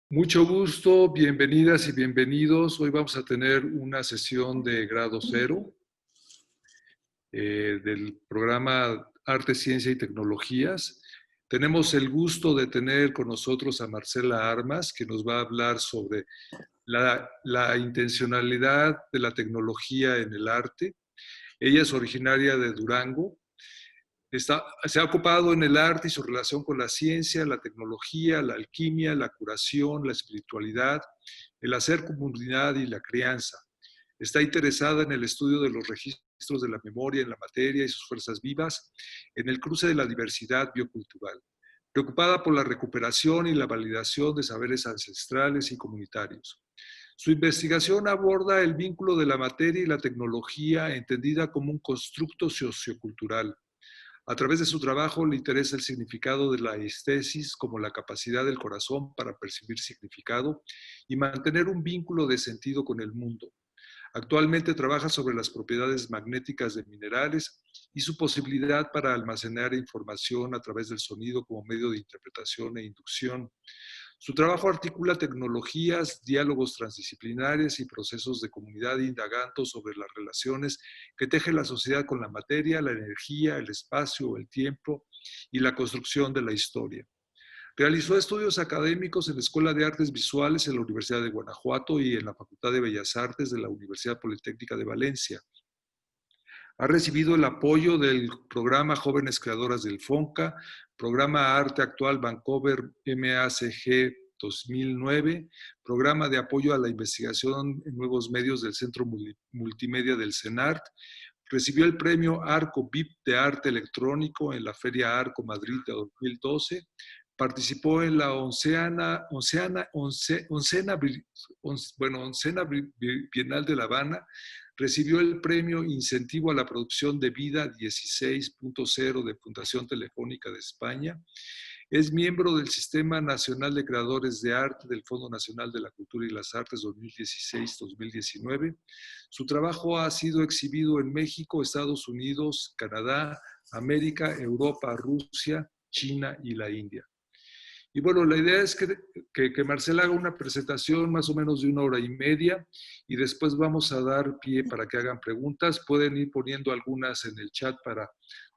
Mucho gusto, bienvenidas y bienvenidos. Hoy vamos a tener una sesión de grado cero del programa Arte, Ciencia y Tecnologías. Tenemos el gusto de tener con nosotros a Marcela Armas, que nos va a hablar sobre la intencionalidad de la tecnología en el arte. Ella es originaria de Durango. Se ha ocupado en el arte y su relación con la ciencia, la tecnología, la alquimia, la curación, la espiritualidad, el hacer comunidad y la crianza. Está interesada en el estudio de los registros de la memoria en la materia y sus fuerzas vivas, en el cruce de la diversidad biocultural. Preocupada por la recuperación y la validación de saberes ancestrales y comunitarios. Su investigación aborda el vínculo de la materia y la tecnología entendida como un constructo sociocultural. A través de su trabajo le interesa el significado de la estesis como la capacidad del corazón para percibir significado y mantener un vínculo de sentido con el mundo. Actualmente trabaja sobre las propiedades magnéticas de minerales y su posibilidad para almacenar información a través del sonido como medio de interpretación e inducción. Su trabajo articula tecnologías, diálogos transdisciplinares y procesos de comunidad indagando sobre las relaciones que teje la sociedad con la materia, la energía, el espacio, el tiempo y la construcción de la historia. Realizó estudios académicos en la Escuela de Artes Visuales en la Universidad de Guanajuato y en la Facultad de Bellas Artes de la Universidad Politécnica de Valencia. Ha recibido el apoyo del programa Jóvenes Creadoras del FONCA, programa Arte Actual Vancouver MACG 2009, programa de apoyo a la investigación en nuevos medios del Centro Multimedia del CENART. Recibió el premio Arco VIP de Arte Electrónico en la Feria Arco Madrid de 2012. Participó en la oncena Bienal de La Habana. Recibió el premio Incentivo a la Producción de Vida 16.0 de Fundación Telefónica de España. Es miembro del Sistema Nacional de Creadores de Arte del Fondo Nacional de la Cultura y las Artes 2016-2019. Su trabajo ha sido exhibido en México, Estados Unidos, Canadá, América, Europa, Rusia, China y la India. Y bueno, la idea es que Marcela haga una presentación más o menos de 1 hora y media y después vamos a dar pie para que hagan preguntas. Pueden ir poniendo algunas en el chat para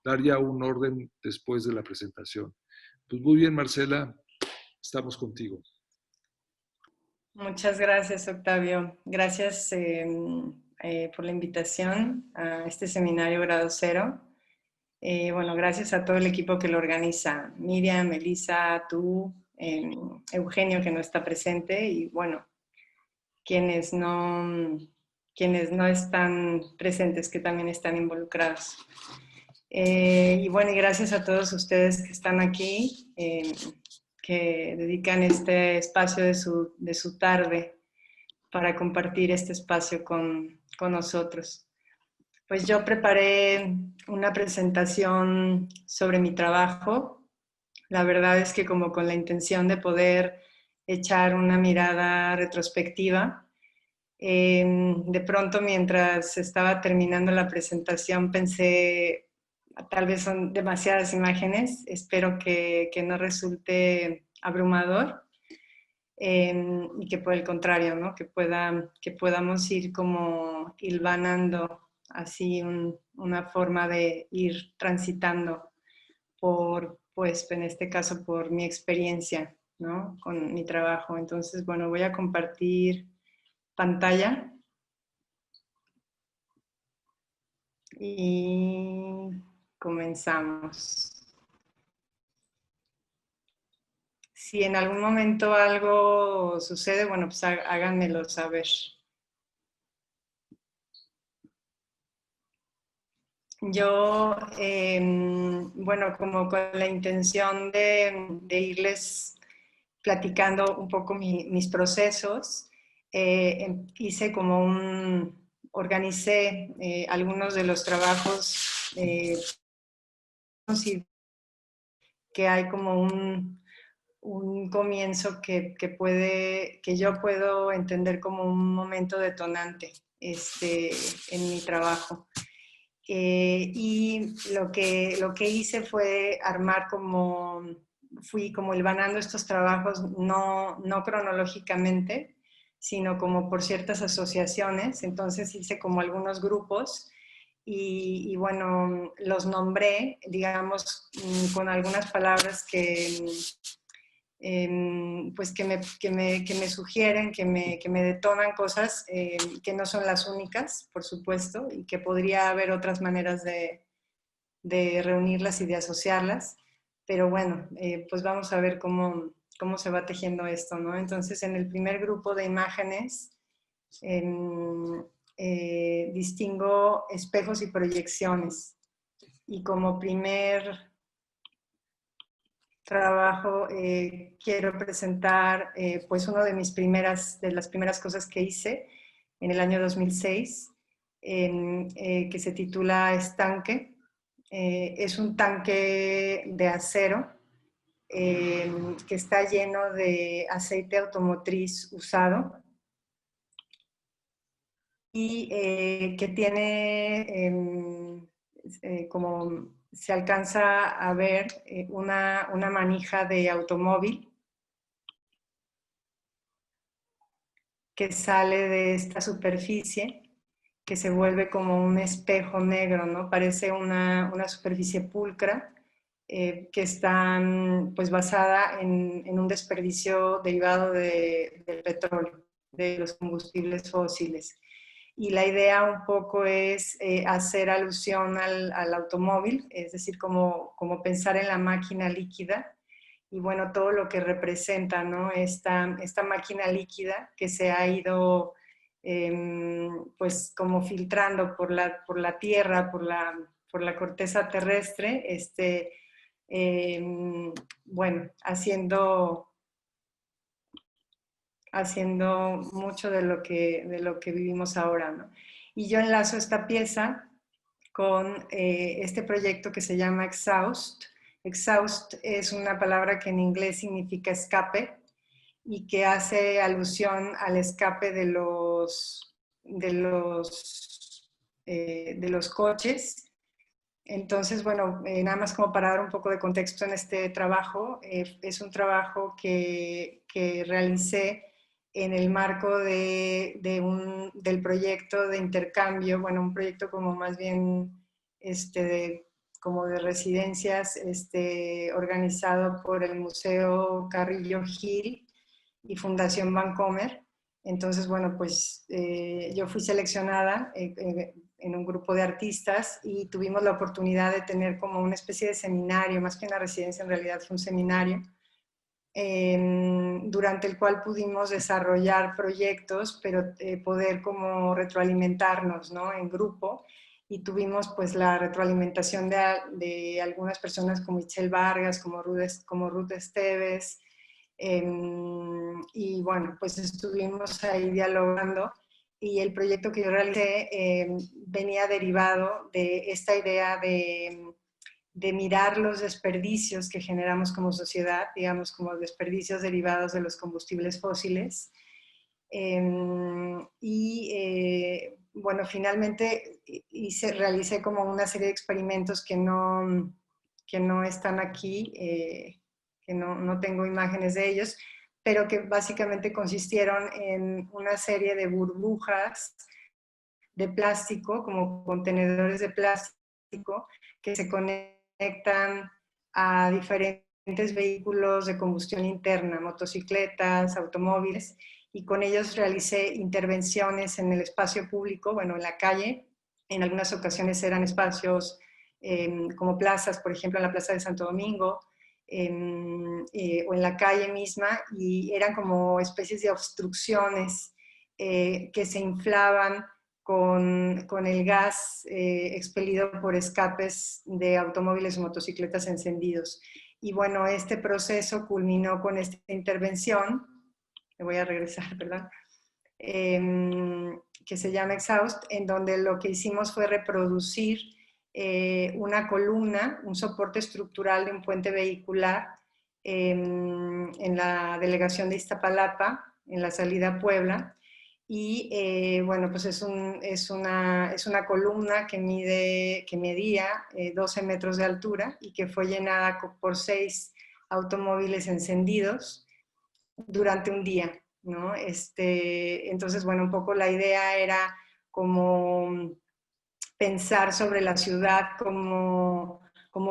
dar ya un orden después de la presentación. Pues muy bien, Marcela, estamos contigo. Muchas gracias, Octavio. Gracias por la invitación a este seminario Grado Cero. Bueno, gracias a todo el equipo que lo organiza. Miriam, Melissa, tú, Eugenio, que no está presente, y bueno, quienes no están presentes, que también están involucrados. Y bueno, y gracias a todos ustedes que están aquí, que dedican este espacio de su tarde para compartir este espacio con nosotros. Pues yo preparé una presentación sobre mi trabajo. La verdad es que como con la intención de poder echar una mirada retrospectiva. De pronto, mientras estaba terminando la presentación, pensé, tal vez son demasiadas imágenes, espero que no resulte abrumador. Y que por el contrario, ¿no? que podamos ir como hilvanando así una forma de ir transitando por, pues en este caso, por mi experiencia, ¿no? Con mi trabajo. Entonces, bueno, voy a compartir pantalla y comenzamos. Si en algún momento algo sucede, bueno, pues háganmelo saber. Yo, bueno, como con la intención de irles platicando un poco mis procesos, hice como organicé algunos de los trabajos que hay como un comienzo que yo puedo entender como un momento detonante en mi trabajo. Y lo que hice fue armar como fui como hilvanando estos trabajos no cronológicamente, sino como por ciertas asociaciones. Entonces hice como algunos grupos y bueno, los nombré, digamos, con algunas palabras pues que me sugieren, que me detonan cosas que no son las únicas, por supuesto, y que podría haber otras maneras de reunirlas y de asociarlas. Pero bueno, pues vamos a ver cómo se va tejiendo esto, ¿no? Entonces, en el primer grupo de imágenes, distingo espejos y proyecciones. Y como primer trabajo quiero presentar pues una de las primeras cosas que hice en el año 2006, que se titula Estanque. Es un tanque de acero que está lleno de aceite automotriz usado y que tiene como se alcanza a ver una manija de automóvil que sale de esta superficie, que se vuelve como un espejo negro, ¿no? Parece una superficie pulcra que está pues basada en un desperdicio derivado del petróleo, de los combustibles fósiles. Y la idea un poco es hacer alusión al automóvil, es decir, como pensar en la máquina líquida y bueno, todo lo que representa, ¿no? Esta máquina líquida que se ha ido pues como filtrando por la tierra, por la corteza terrestre, bueno, haciendo mucho de lo que vivimos ahora, ¿no? Y yo enlazo esta pieza con este proyecto que se llama Exhaust. Exhaust es una palabra que en inglés significa escape y que hace alusión al escape de los coches. Entonces, bueno, nada más como para dar un poco de contexto en este trabajo, es un trabajo que realicé en el marco del proyecto de intercambio, bueno, un proyecto como más bien como de residencias organizado por el Museo Carrillo Gil y Fundación Vancomer. Entonces, bueno, pues yo fui seleccionada en un grupo de artistas y tuvimos la oportunidad de tener como una especie de seminario, más que una residencia, en realidad fue un seminario, durante el cual pudimos desarrollar proyectos, pero poder como retroalimentarnos, ¿no? En grupo. Y tuvimos pues la retroalimentación de algunas personas como Itzel Vargas, como Ruth Esteves, y bueno, pues estuvimos ahí dialogando y el proyecto que yo realicé venía derivado de esta idea de mirar los desperdicios que generamos como sociedad, digamos como desperdicios derivados de los combustibles fósiles. Bueno, finalmente realicé como una serie de experimentos que no están aquí, que no tengo imágenes de ellos, pero que básicamente consistieron en una serie de burbujas de plástico, como contenedores de plástico, que se conectan a diferentes vehículos de combustión interna, motocicletas, automóviles, y con ellos realicé intervenciones en el espacio público, bueno, en la calle. En algunas ocasiones eran espacios como plazas, por ejemplo, en la Plaza de Santo Domingo, o en la calle misma, y eran como especies de obstrucciones que se inflaban con el gas expelido por escapes de automóviles o motocicletas encendidos. Y bueno, este proceso culminó con esta intervención, me voy a regresar, ¿verdad? Que se llama Exhaust, en donde lo que hicimos fue reproducir una columna, un soporte estructural de un puente vehicular en la delegación de Iztapalapa, en la salida a Puebla. Y bueno, pues es una columna que medía 12 metros de altura y que fue llenada por 6 automóviles encendidos durante un día, ¿no? Entonces, bueno, un poco la idea era como pensar sobre la ciudad como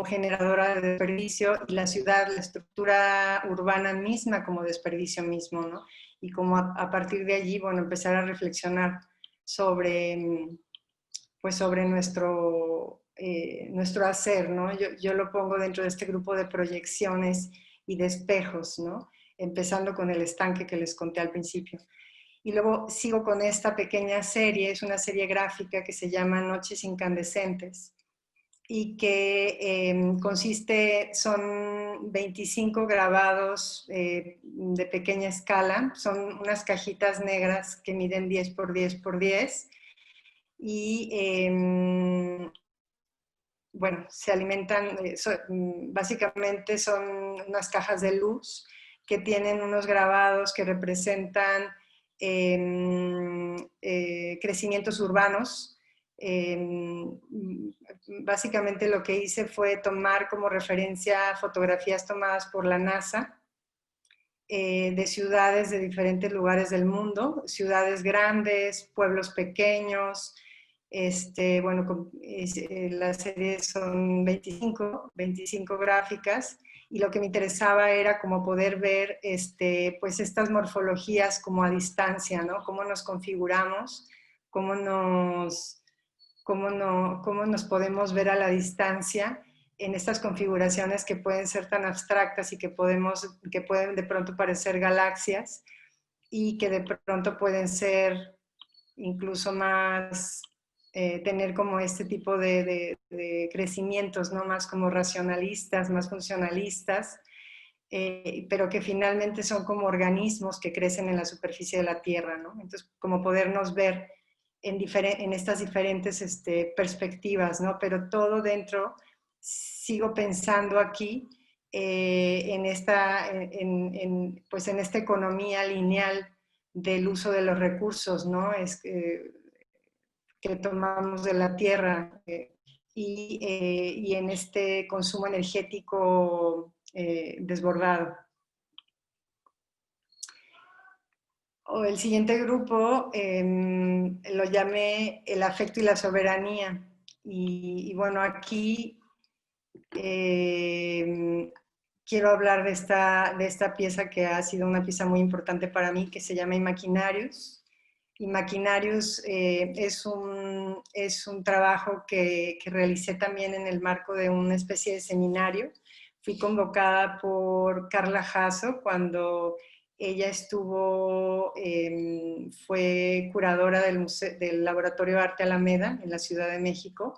generadora de desperdicio y la ciudad, la estructura urbana misma como desperdicio mismo, ¿no? Y como a partir de allí, bueno, empezar a reflexionar sobre, pues sobre nuestro hacer, ¿no? Yo lo pongo dentro de este grupo de proyecciones y de espejos, ¿no? Empezando con el estanque que les conté al principio. Y luego sigo con esta pequeña serie, es una serie gráfica que se llama Noches Incandescentes y que consiste, son 25 grabados de pequeña escala, son unas cajitas negras que miden 10 por 10 por 10 y bueno, se alimentan, básicamente son unas cajas de luz que tienen unos grabados que representan crecimientos urbanos. Básicamente lo que hice fue tomar como referencia fotografías tomadas por la NASA de ciudades de diferentes lugares del mundo, ciudades grandes, pueblos pequeños. Bueno, la serie son 25 gráficas y lo que me interesaba era como poder ver pues estas morfologías como a distancia, ¿no? Cómo nos configuramos, cómo nos podemos ver a la distancia en estas configuraciones que pueden ser tan abstractas y que pueden de pronto parecer galaxias y que de pronto pueden ser incluso más, tener como este tipo de crecimientos, ¿no? Más como racionalistas, más funcionalistas, pero que finalmente son como organismos que crecen en la superficie de la Tierra, ¿no? Entonces, como podernos ver en estas diferentes perspectivas, ¿no? Pero todo dentro, sigo pensando aquí pues en esta economía lineal del uso de los recursos, ¿no? Que tomamos de la tierra y en este consumo energético desbordado. O el siguiente grupo lo llamé el afecto y la soberanía. Y bueno, aquí quiero hablar de esta pieza que ha sido una pieza muy importante para mí, que se llama Imaginarius. Imaginarius es un trabajo que realicé también en el marco de una especie de seminario. Fui convocada por Carla Jasso cuando ella fue curadora del Laboratorio Arte Alameda en la Ciudad de México.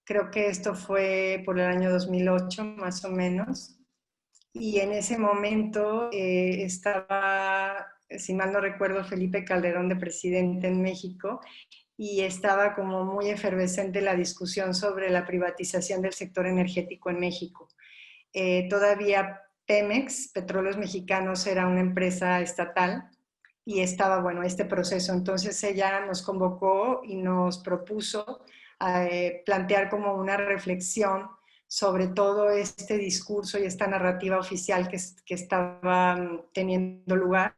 Creo que esto fue por el año 2008, más o menos. Y en ese momento estaba, si mal no recuerdo, Felipe Calderón de presidente en México y estaba como muy efervescente la discusión sobre la privatización del sector energético en México. Todavía Pemex, Petróleos Mexicanos, era una empresa estatal y estaba, bueno, este proceso. Entonces ella nos convocó y nos propuso plantear como una reflexión sobre todo este discurso y esta narrativa oficial que estaba teniendo lugar.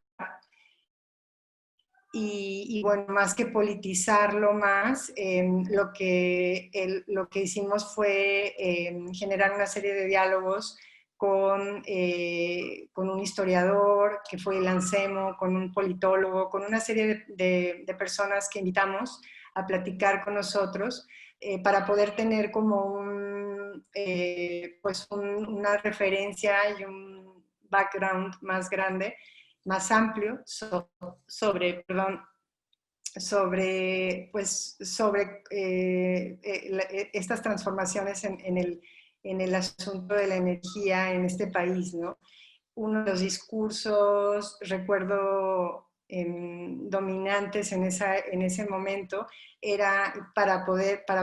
Y bueno, más que politizarlo más, lo que hicimos fue generar una serie de diálogos con un historiador que fue el Ansemo, con un politólogo, con una serie de personas que invitamos a platicar con nosotros para poder tener como pues una referencia y un background más grande, más amplio sobre estas transformaciones en el asunto de la energía en este país, ¿no? Uno de los discursos, recuerdo, dominantes en ese momento era para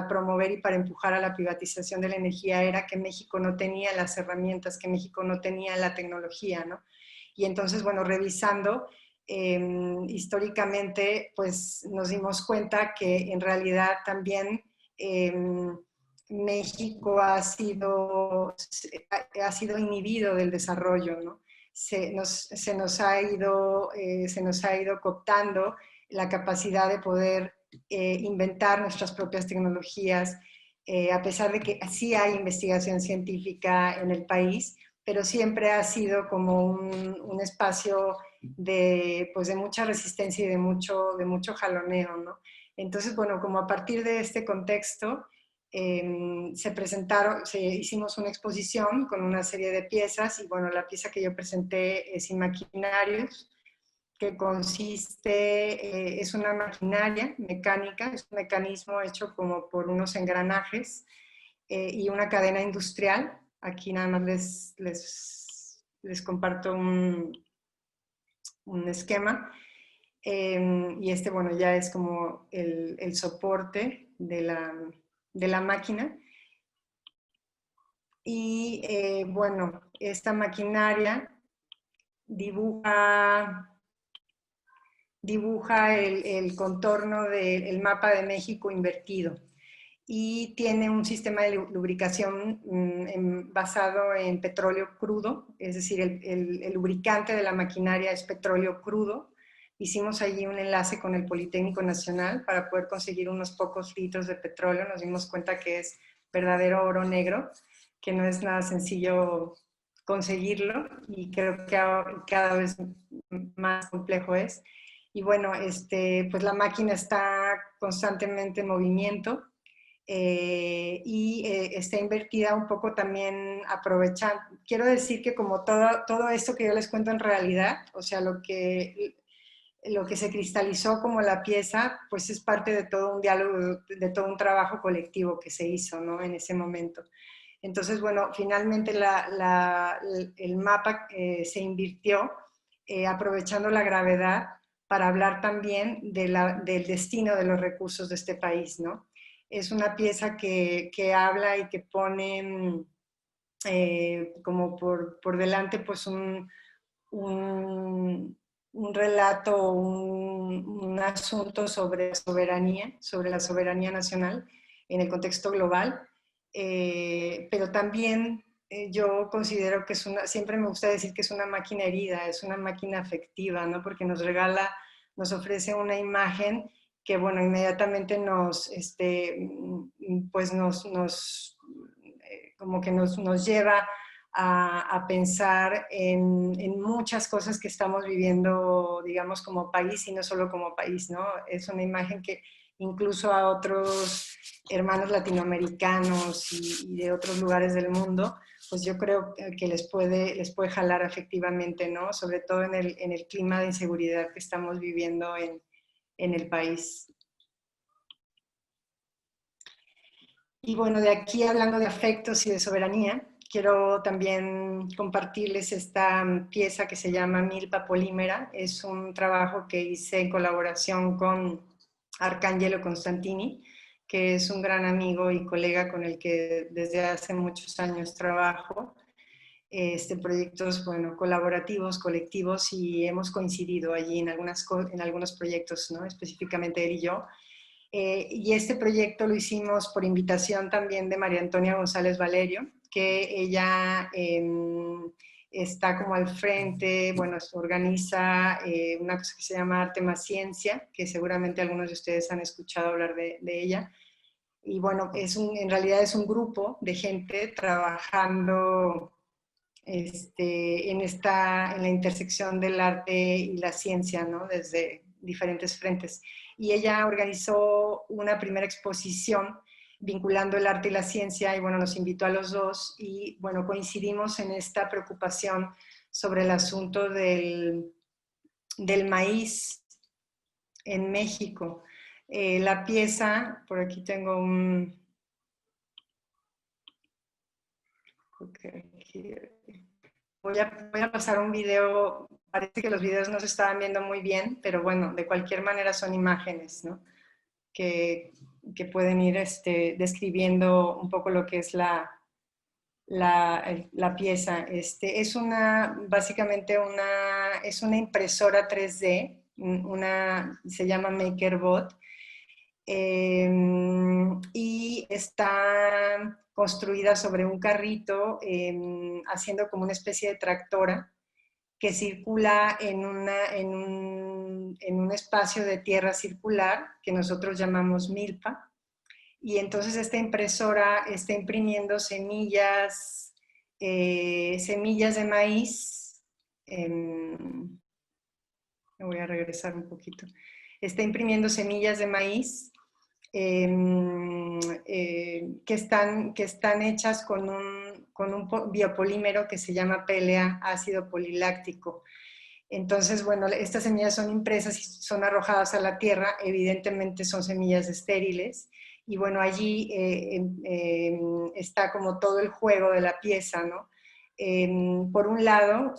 promover y para empujar a la privatización de la energía, era que México no tenía las herramientas, que México no tenía la tecnología, ¿no? Y entonces, bueno, revisando históricamente, pues nos dimos cuenta que en realidad también México ha sido inhibido del desarrollo, ¿no? Se nos ha ido cooptando la capacidad de poder inventar nuestras propias tecnologías, a pesar de que sí hay investigación científica en el país, pero siempre ha sido como un espacio pues de mucha resistencia y de mucho jaloneo, ¿no? Entonces, bueno, como a partir de este contexto, hicimos una exposición con una serie de piezas y bueno, la pieza que yo presenté es Imaginarios, que consiste, es una maquinaria mecánica, es un mecanismo hecho como por unos engranajes y una cadena industrial. Aquí nada más les comparto un esquema. Y este, bueno, ya es como el soporte de la máquina. Y bueno, esta maquinaria dibuja el contorno del mapa de México invertido y tiene un sistema de lubricación basado en petróleo crudo, es decir, el lubricante de la maquinaria es petróleo crudo. Hicimos allí un enlace con el Politécnico Nacional para poder conseguir unos pocos litros de petróleo. Nos dimos cuenta que es verdadero oro negro, que no es nada sencillo conseguirlo y creo que cada vez más complejo es. Y bueno, pues la máquina está constantemente en movimiento y está invertida un poco también aprovechando. Quiero decir que como todo esto que yo les cuento en realidad, o sea, lo que se cristalizó como la pieza, pues es parte de todo un diálogo, de todo un trabajo colectivo que se hizo, ¿no? En ese momento. Entonces, bueno, finalmente el mapa se invirtió aprovechando la gravedad para hablar también del destino de los recursos de este país, ¿no? Es una pieza que habla y que pone como por delante pues un relato, un asunto sobre soberanía, sobre la soberanía nacional en el contexto global, pero también yo considero que siempre me gusta decir que es una máquina herida, es una máquina afectiva, ¿no? Porque nos ofrece una imagen que, bueno, inmediatamente pues como que nos lleva a pensar en muchas cosas que estamos viviendo, digamos, como país y no solo como país, ¿no? Es una imagen que incluso a otros hermanos latinoamericanos y de otros lugares del mundo, pues yo creo que les puede jalar afectivamente, ¿no? Sobre todo en el clima de inseguridad que estamos viviendo en el país. Y bueno, de aquí hablando de afectos y de soberanía, quiero también compartirles esta pieza que se llama Milpa Polímera. Es un trabajo que hice en colaboración con Arcangelo Constantini, que es un gran amigo y colega con el que desde hace muchos años trabajo. Proyectos, bueno, colaborativos, colectivos, y hemos coincidido allí en algunos proyectos, ¿no? Específicamente él y yo. Y este proyecto lo hicimos por invitación también de María Antonia González Valerio, que ella está como al frente, bueno, organiza una cosa que se llama Arte más Ciencia, que seguramente algunos de ustedes han escuchado hablar de ella. Y bueno, en realidad es un grupo de gente trabajando en la intersección del arte y la ciencia, ¿no? Desde diferentes frentes. Y ella organizó una primera exposición vinculando el arte y la ciencia, y bueno, nos invitó a los dos, y bueno, coincidimos en esta preocupación sobre el asunto del maíz en México. La pieza, por aquí tengo un... Voy a pasar un video, parece que los videos no se estaban viendo muy bien, pero bueno, de cualquier manera son imágenes, ¿no? Que pueden ir describiendo un poco lo que es la pieza. Básicamente es una impresora 3D, se llama MakerBot, y está construida sobre un carrito, haciendo como una especie de tractora que circula en un espacio de tierra circular que nosotros llamamos milpa. Y entonces esta impresora está imprimiendo semillas de maíz. Me voy a regresar un poquito. Está imprimiendo semillas de maíz que están hechas con un biopolímero que se llama PLA, ácido poliláctico. Entonces, bueno, estas semillas son impresas y son arrojadas a la tierra, evidentemente son semillas estériles, y bueno, allí está como todo el juego de la pieza, ¿no? Por un lado,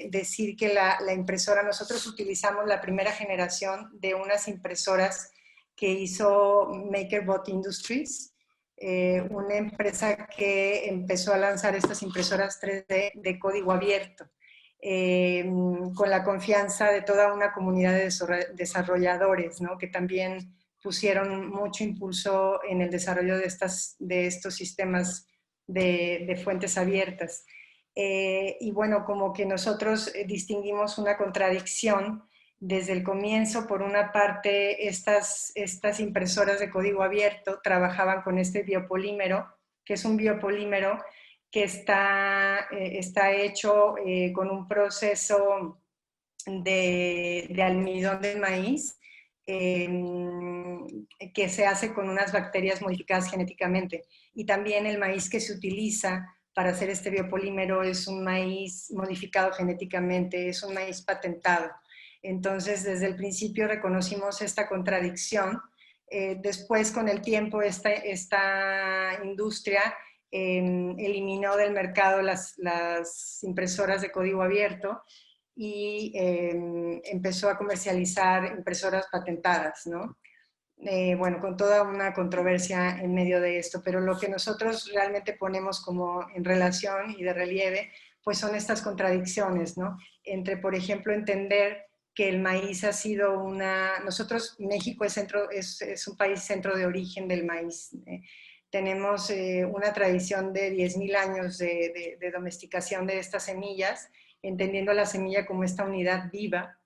decir que la impresora, nosotros utilizamos la primera generación de unas impresoras que hizo MakerBot Industries, una empresa que empezó a lanzar estas impresoras 3D de código abierto, con la confianza de toda una comunidad de desarrolladores, ¿no? Que también pusieron mucho impulso en el desarrollo de estos sistemas de fuentes abiertas. Y bueno, como que nosotros distinguimos una contradicción desde el comienzo. Por una parte, estas impresoras de código abierto trabajaban con este biopolímero, que es un biopolímero que está hecho con un proceso de almidón de maíz, que se hace con unas bacterias modificadas genéticamente. Y también el maíz que se utiliza para hacer este biopolímero es un maíz modificado genéticamente, es un maíz patentado. Entonces, desde el principio reconocimos esta contradicción. Después, con el tiempo, esta industria eliminó del mercado las impresoras de código abierto y empezó a comercializar impresoras patentadas, ¿no? Bueno, con toda una controversia en medio de esto, pero lo que nosotros realmente ponemos como en relación y de relieve, pues son estas contradicciones, ¿no? Entre, por ejemplo, entender que el maíz ha sido nosotros, México es un país centro de origen del maíz. Tenemos una tradición de 10.000 años de domesticación de estas semillas, entendiendo la semilla como esta unidad viva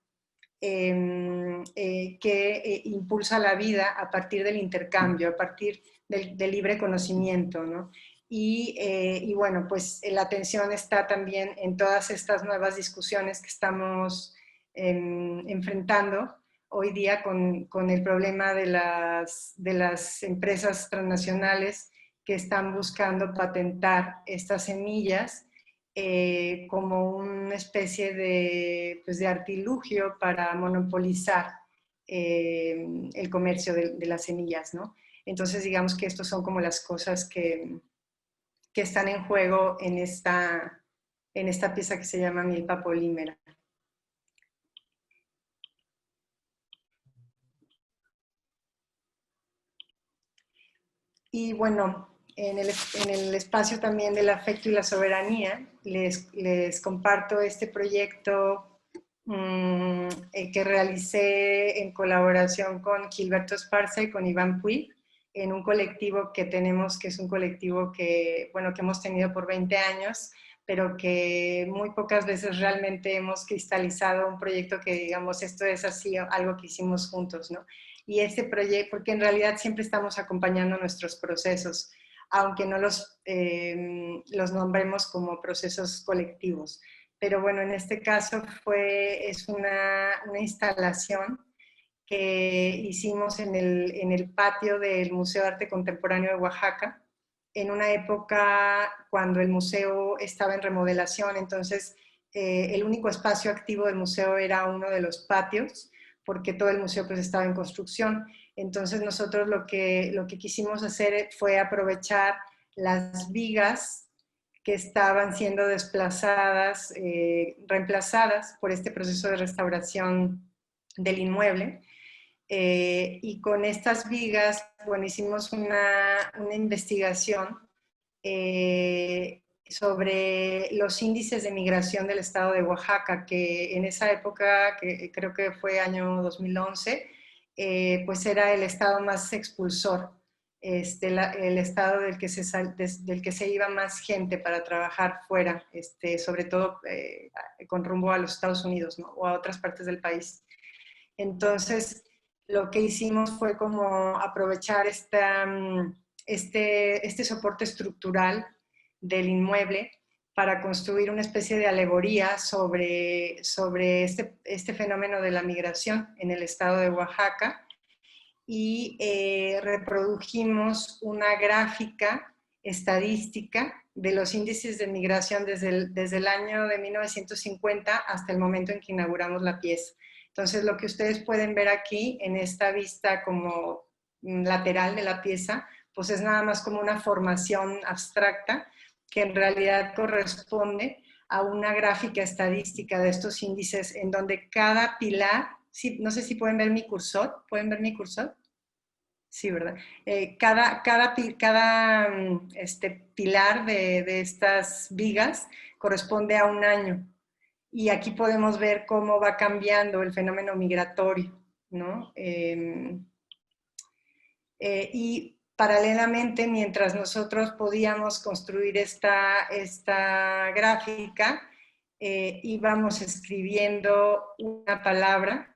que impulsa la vida a partir del intercambio, a partir del libre conocimiento, ¿no? Y bueno, pues la atención está también en todas estas nuevas discusiones que estamos enfrentando hoy día con el problema de las empresas transnacionales que están buscando patentar estas semillas como una especie pues de artilugio para monopolizar el comercio de las semillas, ¿no? Entonces, digamos que estas son como las cosas que están en juego en esta pieza que se llama milpa polímera. Y bueno, en el espacio también del afecto y la soberanía, les comparto este proyecto que realicé en colaboración con Gilberto Esparza y con Iván Puig, en un colectivo que tenemos, que es un colectivo que hemos tenido por 20 años, pero que muy pocas veces realmente hemos cristalizado un proyecto que digamos, esto es así, algo que hicimos juntos, ¿no? Y este proyecto, porque en realidad siempre estamos acompañando nuestros procesos, aunque no los nombremos como procesos colectivos. Pero bueno, en este caso es una instalación que hicimos en el patio del Museo de Arte Contemporáneo de Oaxaca, en una época cuando el museo estaba en remodelación. Entonces el único espacio activo del museo era uno de los patios, porque todo el museo pues estaba en construcción. Entonces nosotros lo que quisimos hacer fue aprovechar las vigas que estaban siendo desplazadas, reemplazadas por este proceso de restauración del inmueble. Y con estas vigas, bueno, hicimos una investigación sobre los índices de migración del estado de Oaxaca, que en esa época, que creo que fue año 2011, pues era el estado más expulsor, el estado del que se iba más gente para trabajar fuera, sobre todo con rumbo a los Estados Unidos, ¿no? O a otras partes del país. Entonces, lo que hicimos fue como aprovechar este soporte estructural del inmueble para construir una especie de alegoría sobre este fenómeno de la migración en el estado de Oaxaca, y reprodujimos una gráfica estadística de los índices de migración desde el año de 1950 hasta el momento en que inauguramos la pieza. Entonces, lo que ustedes pueden ver aquí en esta vista como lateral de la pieza, pues es nada más como una formación abstracta que en realidad corresponde a una gráfica estadística de estos índices en donde cada pilar, sí, no sé si pueden ver mi cursor, ¿pueden ver mi cursor? Sí, ¿verdad? Cada pilar de estas vigas corresponde a un año. Y aquí podemos ver cómo va cambiando el fenómeno migratorio, ¿no? Y paralelamente, mientras nosotros podíamos construir esta gráfica, íbamos escribiendo una palabra,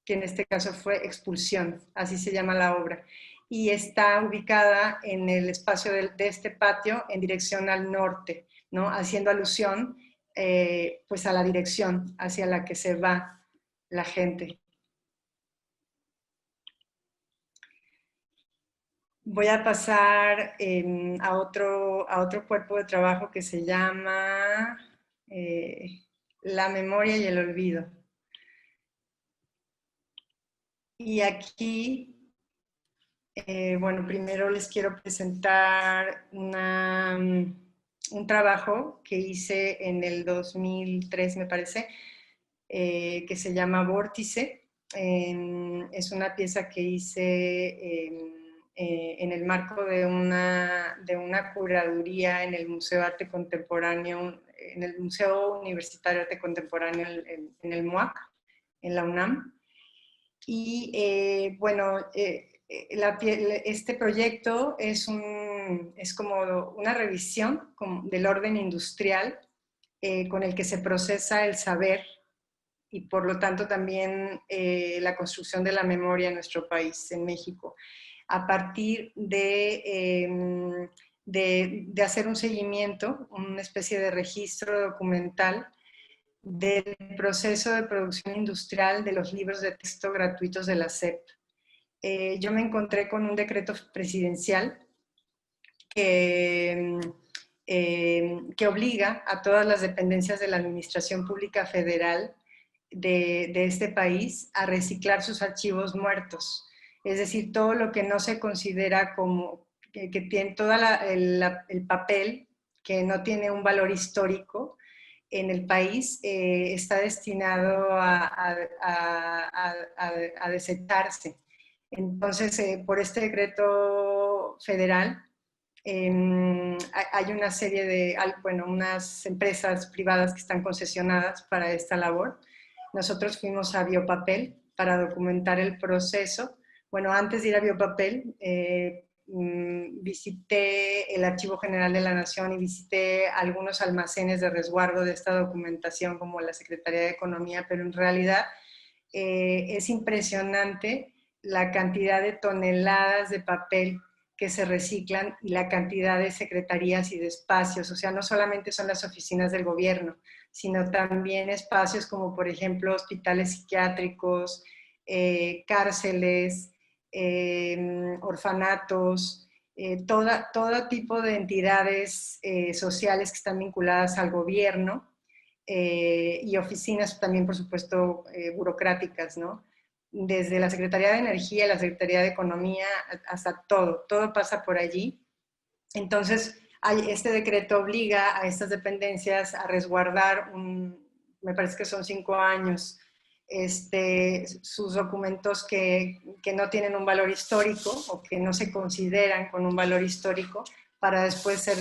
que en este caso fue expulsión, así se llama la obra, y está ubicada en el espacio de este patio en dirección al norte, ¿no? Haciendo alusión pues a la dirección hacia la que se va la gente. Voy a pasar a otro cuerpo de trabajo que se llama la memoria y el olvido. Y aquí, bueno, primero les quiero presentar un trabajo que hice en el 2003, me parece, que se llama Vórtice. Es una pieza que hice en el marco de una curaduría en el Museo de Arte Contemporáneo, en el Museo Universitario de Arte Contemporáneo en el MUAC, en la UNAM. Y bueno, este proyecto es como una revisión del orden industrial con el que se procesa el saber y por lo tanto también la construcción de la memoria en nuestro país, en México, a partir de hacer un seguimiento, una especie de registro documental del proceso de producción industrial de los libros de texto gratuitos de la SEP. Yo me encontré con un decreto presidencial que obliga a todas las dependencias de la Administración Pública Federal de este país a reciclar sus archivos muertos. Es decir, todo lo que no se considera como que tiene todo el papel que no tiene un valor histórico en el país está destinado a desecharse. Entonces, por este decreto federal, hay una serie de, bueno, unas empresas privadas que están concesionadas para esta labor. Nosotros fuimos a Biopapel para documentar el proceso. Bueno, antes de ir a Biopapel, visité el Archivo General de la Nación y visité algunos almacenes de resguardo de esta documentación como la Secretaría de Economía, pero en realidad es impresionante la cantidad de toneladas de papel que se reciclan y la cantidad de secretarías y de espacios. O sea, no solamente son las oficinas del gobierno, sino también espacios como, por ejemplo, hospitales psiquiátricos, cárceles, orfanatos, todo tipo de entidades sociales que están vinculadas al gobierno y oficinas también, por supuesto, burocráticas, ¿no? Desde la Secretaría de Energía, la Secretaría de Economía, hasta todo pasa por allí. Entonces, este decreto obliga a estas dependencias a resguardar, me parece que son 5 años, sus documentos que no tienen un valor histórico o que no se consideran con un valor histórico para después ser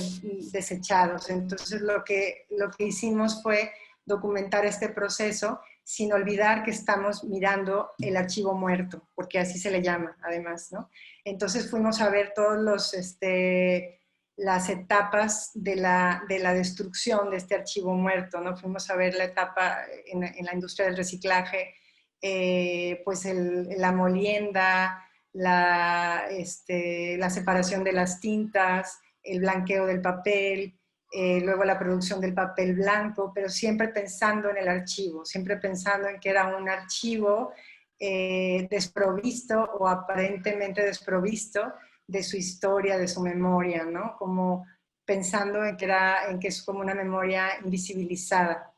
desechados. Entonces, lo que hicimos fue documentar este proceso sin olvidar que estamos mirando el archivo muerto, porque así se le llama, además, ¿no? Entonces fuimos a ver todos las etapas de la destrucción de este archivo muerto, ¿no? Fuimos a ver la etapa en la industria del reciclaje, pues la molienda, la separación de las tintas, el blanqueo del papel, luego la producción del papel blanco, pero siempre pensando en el archivo, siempre pensando en que era un archivo desprovisto o aparentemente desprovisto de su historia, de su memoria, ¿no? Como pensando en que es como una memoria invisibilizada.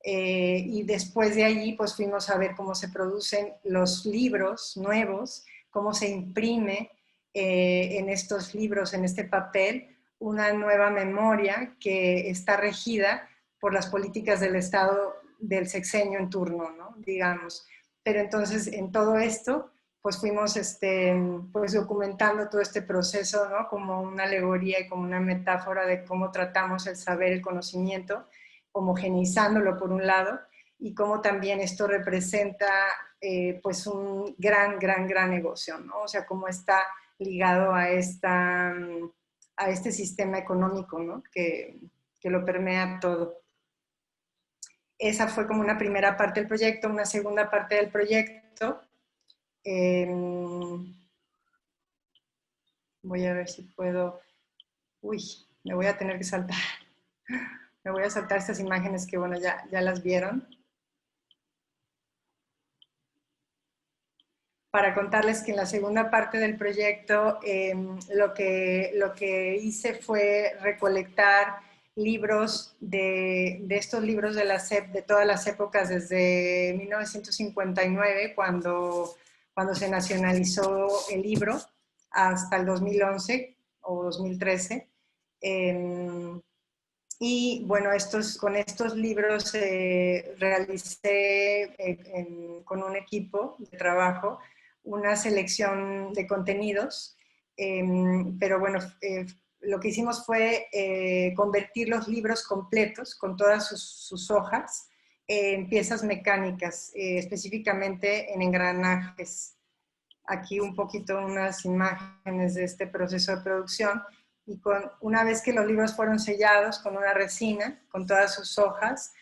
Y después de allí, pues fuimos a ver cómo se producen los libros nuevos, cómo se imprime en estos libros, en este papel, una nueva memoria que está regida por las políticas del Estado del sexenio en turno, ¿no? Digamos. Pero entonces, en todo esto, pues fuimos pues documentando todo este proceso, ¿no? Como una alegoría y como una metáfora de cómo tratamos el saber, el conocimiento, homogeneizándolo por un lado, y cómo también esto representa pues un gran negocio, ¿no? O sea, cómo está ligado a este sistema económico, ¿no? Que lo permea todo. Esa fue como una primera parte del proyecto. Una segunda parte del proyecto, voy a ver si puedo, uy, me voy a tener que saltar, me voy a saltar estas imágenes que, bueno, ya las vieron, para contarles que en la segunda parte del proyecto lo que hice fue recolectar libros de estos libros de la SEP de todas las épocas, desde 1959, cuando se nacionalizó el libro, hasta el 2011 o 2013. Y bueno, con estos libros realicé con un equipo de trabajo una selección de contenidos, pero bueno, lo que hicimos fue convertir los libros completos con todas sus hojas en piezas mecánicas, específicamente en engranajes. Aquí un poquito unas imágenes de este proceso de producción. Y una vez que los libros fueron sellados con una resina, con todas sus hojas,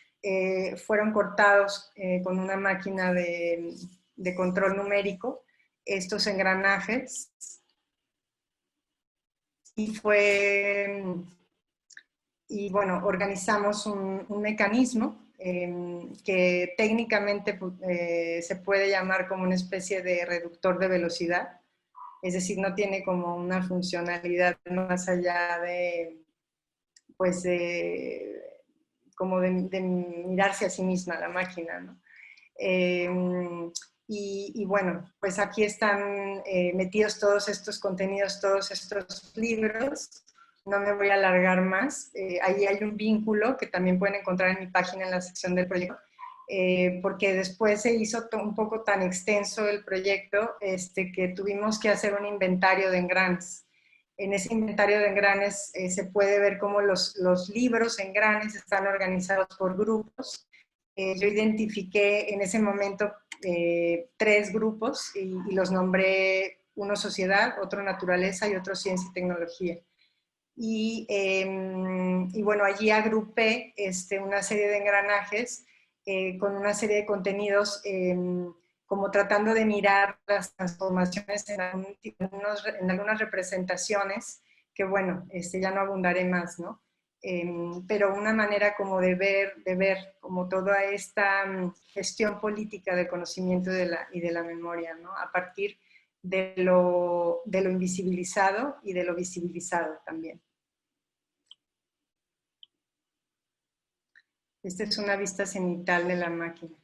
fueron cortados con una máquina de control numérico estos engranajes, y bueno, organizamos un mecanismo que técnicamente se puede llamar como una especie de reductor de velocidad, es decir, no tiene como una funcionalidad más allá de, pues, como de mirarse a sí misma la máquina, ¿no? Y bueno, pues aquí están metidos todos estos contenidos, todos estos libros. No me voy a alargar más. Ahí hay un vínculo que también pueden encontrar en mi página en la sección del proyecto, porque después se hizo un poco tan extenso el proyecto que tuvimos que hacer un inventario de engranes. En ese inventario de engranes se puede ver cómo los libros engranes están organizados por grupos. Yo identifiqué en ese momento 3 grupos y los nombré: uno sociedad, otro naturaleza y otro ciencia y tecnología. Y bueno, allí agrupé una serie de engranajes con una serie de contenidos, como tratando de mirar las transformaciones en algunas representaciones, que bueno, ya no abundaré más, ¿no? Pero una manera como de ver como toda esta gestión política del conocimiento y de la memoria, ¿no? A partir de lo invisibilizado y de lo visibilizado también. Esta es una vista cenital de la máquina.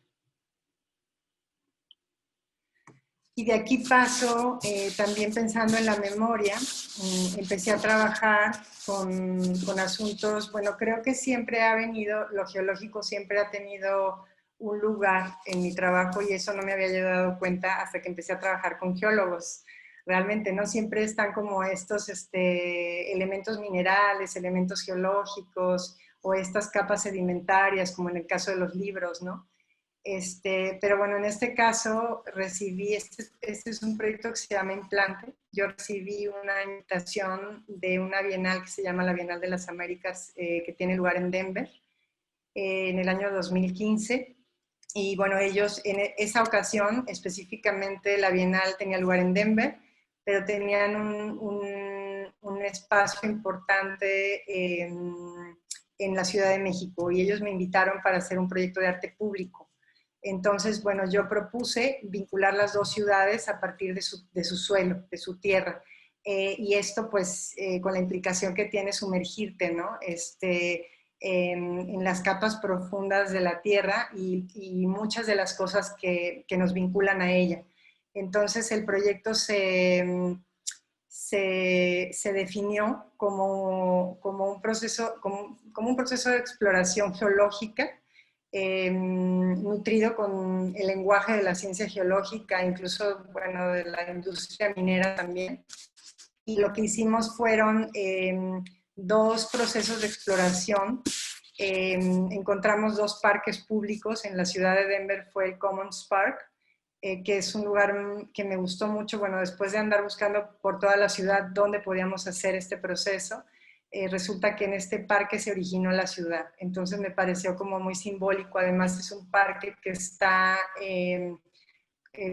Y de aquí paso, también pensando en la memoria, empecé a trabajar con asuntos, bueno, creo que siempre ha venido, lo geológico siempre ha tenido un lugar en mi trabajo, y eso no me había dado cuenta hasta que empecé a trabajar con geólogos. Realmente no siempre están como estos elementos minerales, elementos geológicos o estas capas sedimentarias, como en el caso de los libros, ¿no? Pero bueno, en este caso recibí, este es un proyecto que se llama Implante. Yo recibí una invitación de una bienal que se llama la Bienal de las Américas, que tiene lugar en Denver, en el año 2015. Y bueno, ellos en esa ocasión, específicamente la Bienal tenía lugar en Denver, pero tenían un espacio importante en la Ciudad de México y ellos me invitaron para hacer un proyecto de arte público. Entonces, bueno, yo propuse vincular las dos ciudades a partir de su suelo, de su tierra. Y esto, pues, con la implicación que tiene sumergirte, ¿no? En las capas profundas de la tierra y muchas de las cosas que nos vinculan a ella. Entonces, el proyecto se definió como un proceso, como un proceso de exploración geológica nutrido con el lenguaje de la ciencia geológica, incluso, bueno, de la industria minera también. Y lo que hicimos fueron dos procesos de exploración. Encontramos dos parques públicos en la ciudad de Denver, fue el Commons Park, que es un lugar que me gustó mucho, bueno, después de andar buscando por toda la ciudad dónde podíamos hacer este proceso, resulta que en este parque se originó la ciudad. Entonces me pareció como muy simbólico. Además es un parque que está,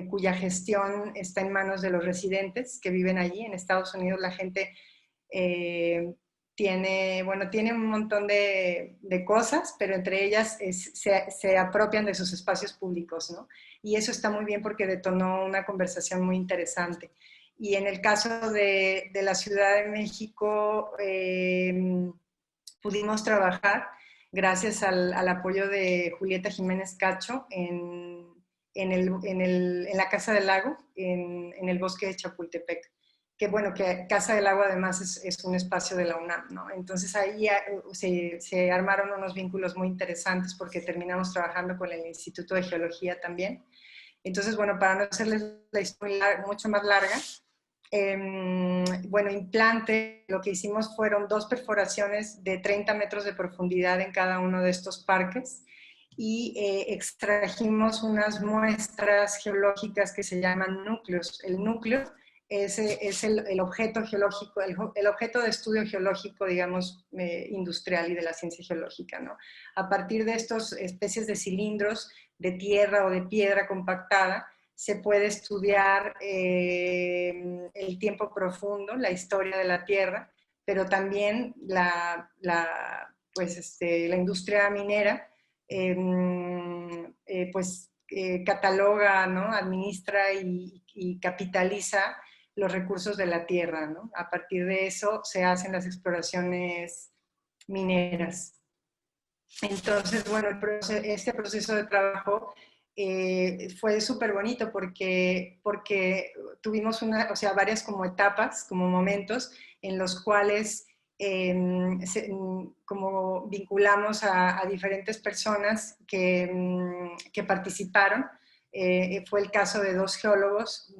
cuya gestión está en manos de los residentes que viven allí. En Estados Unidos la gente tiene un montón de cosas, pero entre ellas se apropian de sus espacios públicos, ¿no? Y eso está muy bien porque detonó una conversación muy interesante. Y en el caso de la Ciudad de México, pudimos trabajar gracias al apoyo de Julieta Jiménez Cacho en la Casa del Lago, en el bosque de Chapultepec. Que bueno, que Casa del Lago además es un espacio de la UNAM, ¿no? Entonces ahí se armaron unos vínculos muy interesantes porque terminamos trabajando con el Instituto de Geología también. Entonces, bueno, para no hacerles la historia mucho más larga, bueno, Implante, lo que hicimos fueron dos perforaciones de 30 metros de profundidad en cada uno de estos parques y extrajimos unas muestras geológicas que se llaman núcleos. El núcleo es el objeto geológico, el objeto de estudio geológico, digamos, industrial y de la ciencia geológica, ¿no? A partir de estas especies de cilindros de tierra o de piedra compactada, se puede estudiar el tiempo profundo, la historia de la Tierra, pero también la industria minera cataloga, ¿no? Administra y capitaliza los recursos de la Tierra, ¿no? A partir de eso se hacen las exploraciones mineras. Entonces, bueno, este proceso de trabajo fue súper bonito porque tuvimos varias como etapas, como momentos en los cuales como vinculamos a diferentes personas que participaron. Fue el caso de dos geólogos,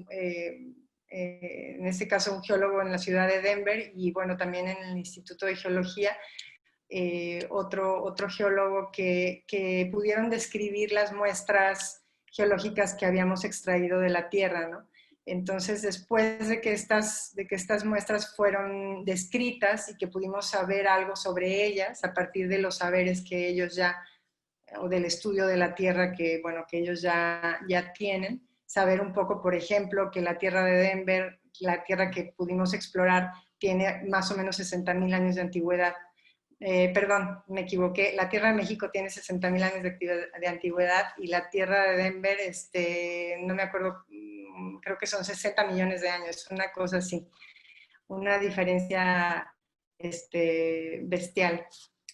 en este caso un geólogo en la ciudad de Denver y bueno, también en el Instituto de Geología, otro geólogo que pudieron describir las muestras geológicas que habíamos extraído de la Tierra, ¿no? Entonces, después de que estas muestras fueron descritas y que pudimos saber algo sobre ellas, a partir de los saberes que ellos ya, o del estudio de la Tierra que, bueno, que ellos ya tienen, saber un poco, por ejemplo, que la Tierra de Denver, la Tierra que pudimos explorar, tiene más o menos 60,000 años de antigüedad. Perdón, me equivoqué. La Tierra de México tiene 60,000 años de antigüedad y la Tierra de Denver, no me acuerdo, creo que son 60 millones de años, una cosa así. Una diferencia bestial.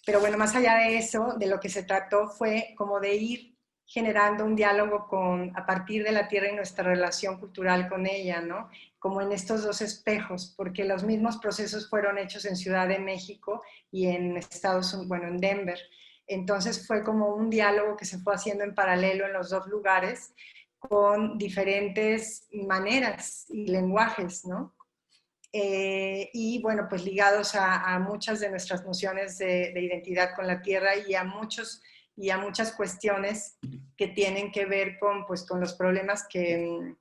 Pero bueno, más allá de eso, de lo que se trató fue como de ir generando un diálogo a partir de la Tierra y nuestra relación cultural con ella, ¿no? Como en estos dos espejos, porque los mismos procesos fueron hechos en Ciudad de México y en en Denver. Entonces fue como un diálogo que se fue haciendo en paralelo en los dos lugares con diferentes maneras y lenguajes, ¿no? Y bueno, pues ligados a muchas de nuestras nociones de identidad con la tierra y a muchos y a muchas cuestiones que tienen que ver con, pues, con los problemas que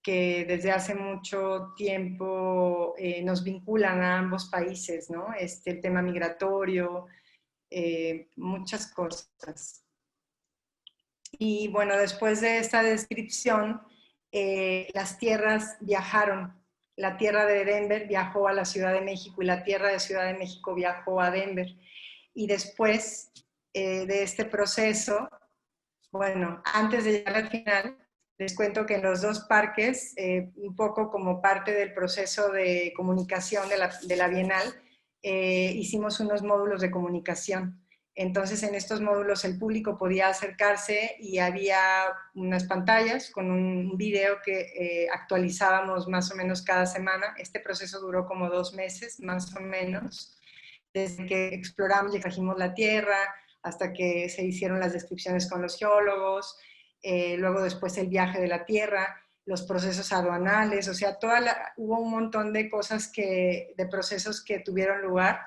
desde hace mucho tiempo nos vinculan a ambos países, ¿no? El tema migratorio, muchas cosas. Y bueno, después de esta descripción, las tierras viajaron. La tierra de Denver viajó a la Ciudad de México y la tierra de Ciudad de México viajó a Denver. Y después de este proceso, bueno, antes de llegar al final, les cuento que en los dos parques, un poco como parte del proceso de comunicación de la Bienal, hicimos unos módulos de comunicación. Entonces, en estos módulos el público podía acercarse y había unas pantallas con un video que actualizábamos más o menos cada semana. Este proceso duró como 2 meses, más o menos, desde que exploramos y trajimos la tierra, hasta que se hicieron las descripciones con los geólogos, luego después el viaje de la tierra, los procesos aduanales, o sea, hubo un montón de cosas de procesos que tuvieron lugar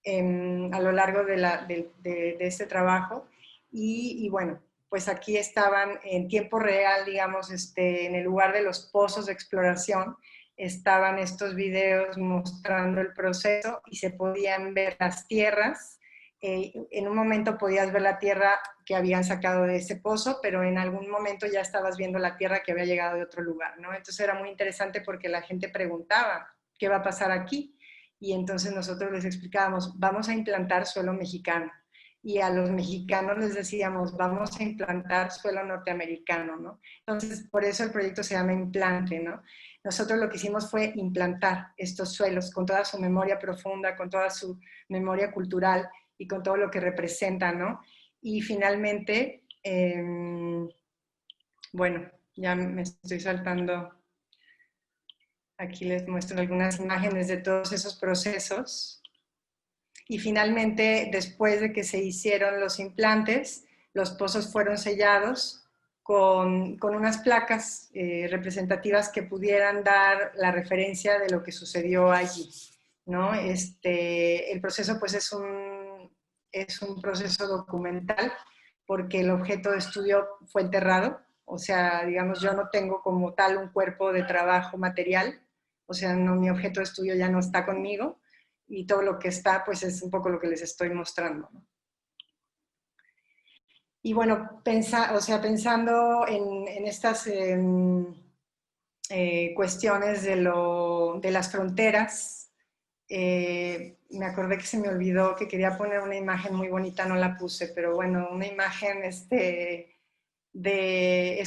a lo largo de este trabajo. Y bueno, pues aquí estaban en tiempo real, digamos, en el lugar de los pozos de exploración, estaban estos videos mostrando el proceso y se podían ver las tierras. En un momento podías ver la tierra que habían sacado de ese pozo, pero en algún momento ya estabas viendo la tierra que había llegado de otro lugar, ¿no? Entonces era muy interesante porque la gente preguntaba, ¿qué va a pasar aquí? Y entonces nosotros les explicábamos, vamos a implantar suelo mexicano. Y a los mexicanos les decíamos, vamos a implantar suelo norteamericano, ¿no? Entonces, por eso el proyecto se llama Implante, ¿no? Nosotros lo que hicimos fue implantar estos suelos con toda su memoria profunda, con toda su memoria cultural y con todo lo que representan, ¿no? Y finalmente, bueno, ya me estoy saltando. Aquí les muestro algunas imágenes de todos esos procesos. Y finalmente, después de que se hicieron los implantes, los pozos fueron sellados con unas placas representativas que pudieran dar la referencia de lo que sucedió allí, ¿no? El proceso pues es un proceso documental porque el objeto de estudio fue enterrado, o sea, digamos, yo no tengo como tal un cuerpo de trabajo material, o sea, no, mi objeto de estudio ya no está conmigo y todo lo que está pues es un poco lo que les estoy mostrando, ¿no? Y bueno, pensando en estas cuestiones de las fronteras, me acordé que se me olvidó que quería poner una imagen muy bonita, no la puse, pero bueno, una imagen es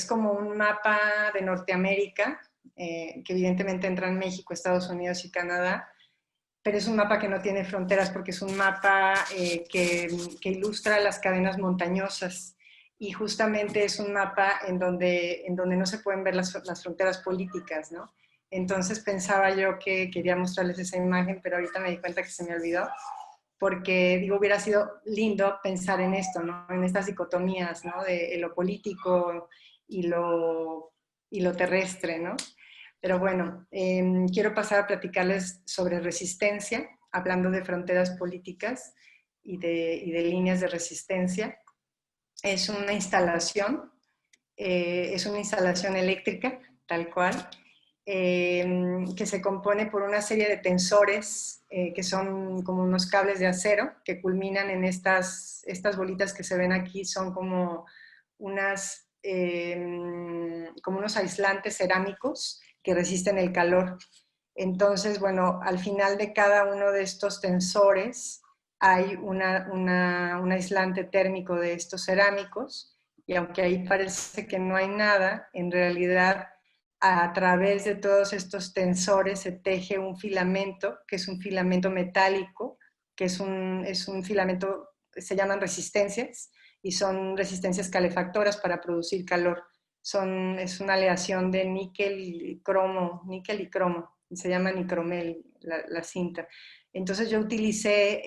como un mapa de Norteamérica, que evidentemente entra en México, Estados Unidos y Canadá, pero es un mapa que no tiene fronteras porque es un mapa que ilustra las cadenas montañosas y justamente es un mapa en donde no se pueden ver las fronteras políticas, ¿no? Entonces pensaba yo que quería mostrarles esa imagen, pero ahorita me di cuenta que se me olvidó, porque digo, hubiera sido lindo pensar en esto, ¿no? En estas dicotomías, ¿no? De lo político y lo terrestre, ¿no? Pero bueno, quiero pasar a platicarles sobre resistencia, hablando de fronteras políticas y de líneas de resistencia. Es una instalación eléctrica, tal cual, que se compone por una serie de tensores que son como unos cables de acero que culminan en estas bolitas que se ven aquí, son como como unos aislantes cerámicos que resisten el calor. Entonces, bueno, al final de cada uno de estos tensores hay un aislante térmico de estos cerámicos, y aunque ahí parece que no hay nada, en realidad a través de todos estos tensores se teje un filamento, que es un filamento metálico, que es un filamento, se llaman resistencias, y son resistencias calefactoras para producir calor. Es una aleación de níquel y cromo, se llama nicromel la cinta. Entonces yo utilicé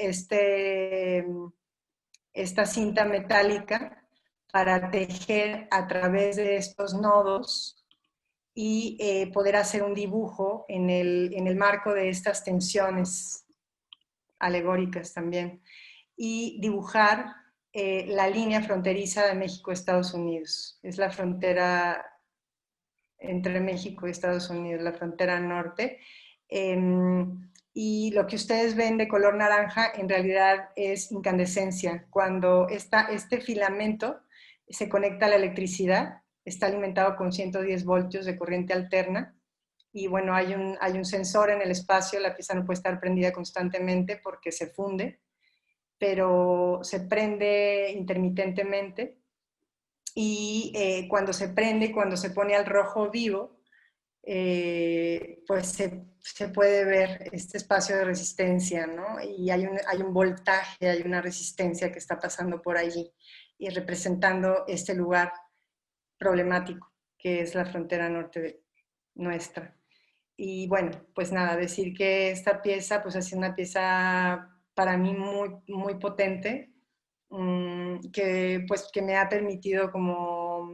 esta cinta metálica para tejer a través de estos nodos y poder hacer un dibujo en el marco de estas tensiones alegóricas también, y dibujar la línea fronteriza de México-Estados Unidos. Es la frontera entre México y Estados Unidos, la frontera norte. Y lo que ustedes ven de color naranja en realidad es incandescencia. Cuando este filamento se conecta a la electricidad, está alimentado con 110 voltios de corriente alterna, y bueno, hay un sensor en el espacio, la pieza no puede estar prendida constantemente porque se funde, pero se prende intermitentemente, y cuando se prende, cuando se pone al rojo vivo, pues se puede ver este espacio de resistencia, ¿no? Y hay un voltaje, hay una resistencia que está pasando por allí y representando este lugar problemático que es la frontera norte nuestra. Y bueno, pues nada, decir que esta pieza pues ha sido una pieza para mí muy, muy potente, que pues que me ha permitido como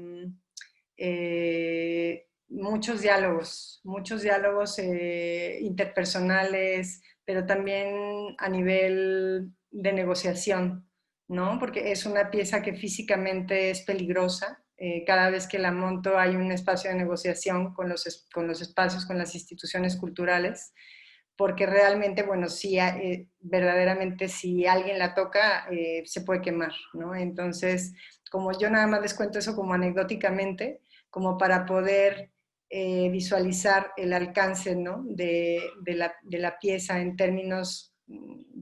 muchos diálogos interpersonales, pero también a nivel de negociación, ¿no? Porque es una pieza que físicamente es peligrosa. Cada vez que la monto hay un espacio de negociación con los espacios, con las instituciones culturales, porque realmente, bueno, sí, verdaderamente si alguien la toca, se puede quemar, ¿no? Entonces, como yo nada más les cuento eso como anecdóticamente, como para poder visualizar el alcance, ¿no? de la pieza en términos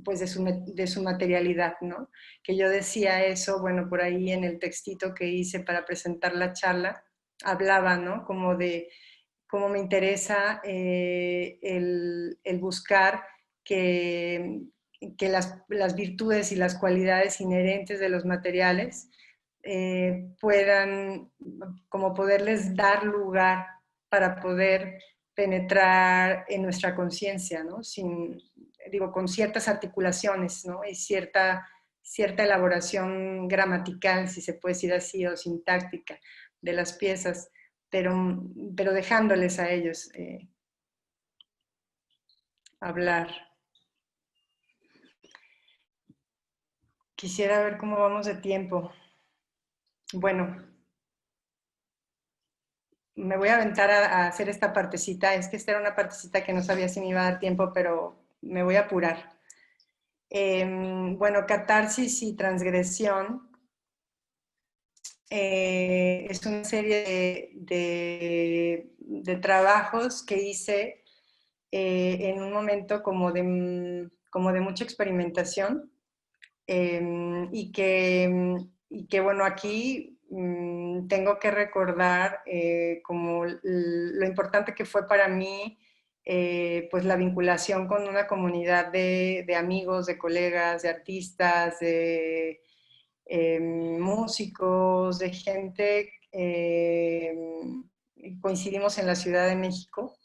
pues de su materialidad, ¿no? Que yo decía eso, bueno, por ahí en el textito que hice para presentar la charla, hablaba, ¿no? Como de cómo me interesa el buscar que, que las virtudes y las cualidades inherentes de los materiales puedan, como poderles dar lugar para poder penetrar en nuestra conciencia, ¿no? Digo, con ciertas articulaciones, ¿no? Y cierta elaboración gramatical, si se puede decir así, o sintáctica de las piezas, pero dejándoles a ellos hablar. Quisiera ver cómo vamos de tiempo. Bueno, me voy a aventar a hacer esta partecita. Es que esta era una partecita que no sabía si me iba a dar tiempo, pero me voy a apurar. Bueno, catarsis y transgresión es una serie de trabajos que hice en un momento como de mucha experimentación, y que, bueno, aquí tengo que recordar como lo importante que fue para mí, pues la vinculación con una comunidad de amigos, de colegas, de artistas, de músicos, de gente. Coincidimos en la Ciudad de México.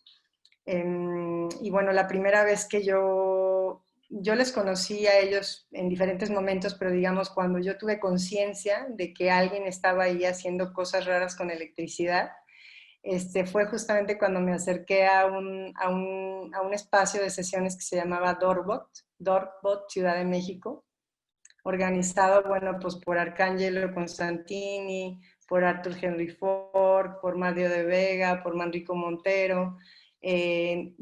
Y bueno, la primera vez que yo les conocí a ellos en diferentes momentos, pero digamos cuando yo tuve conciencia de que alguien estaba ahí haciendo cosas raras con electricidad, fue justamente cuando me acerqué a un espacio de sesiones que se llamaba Dorbot, Ciudad de México, organizado, bueno, pues por Arcángelo Constantini, por Arthur Henry Ford, por Mario de Vega, por Manrico Montero,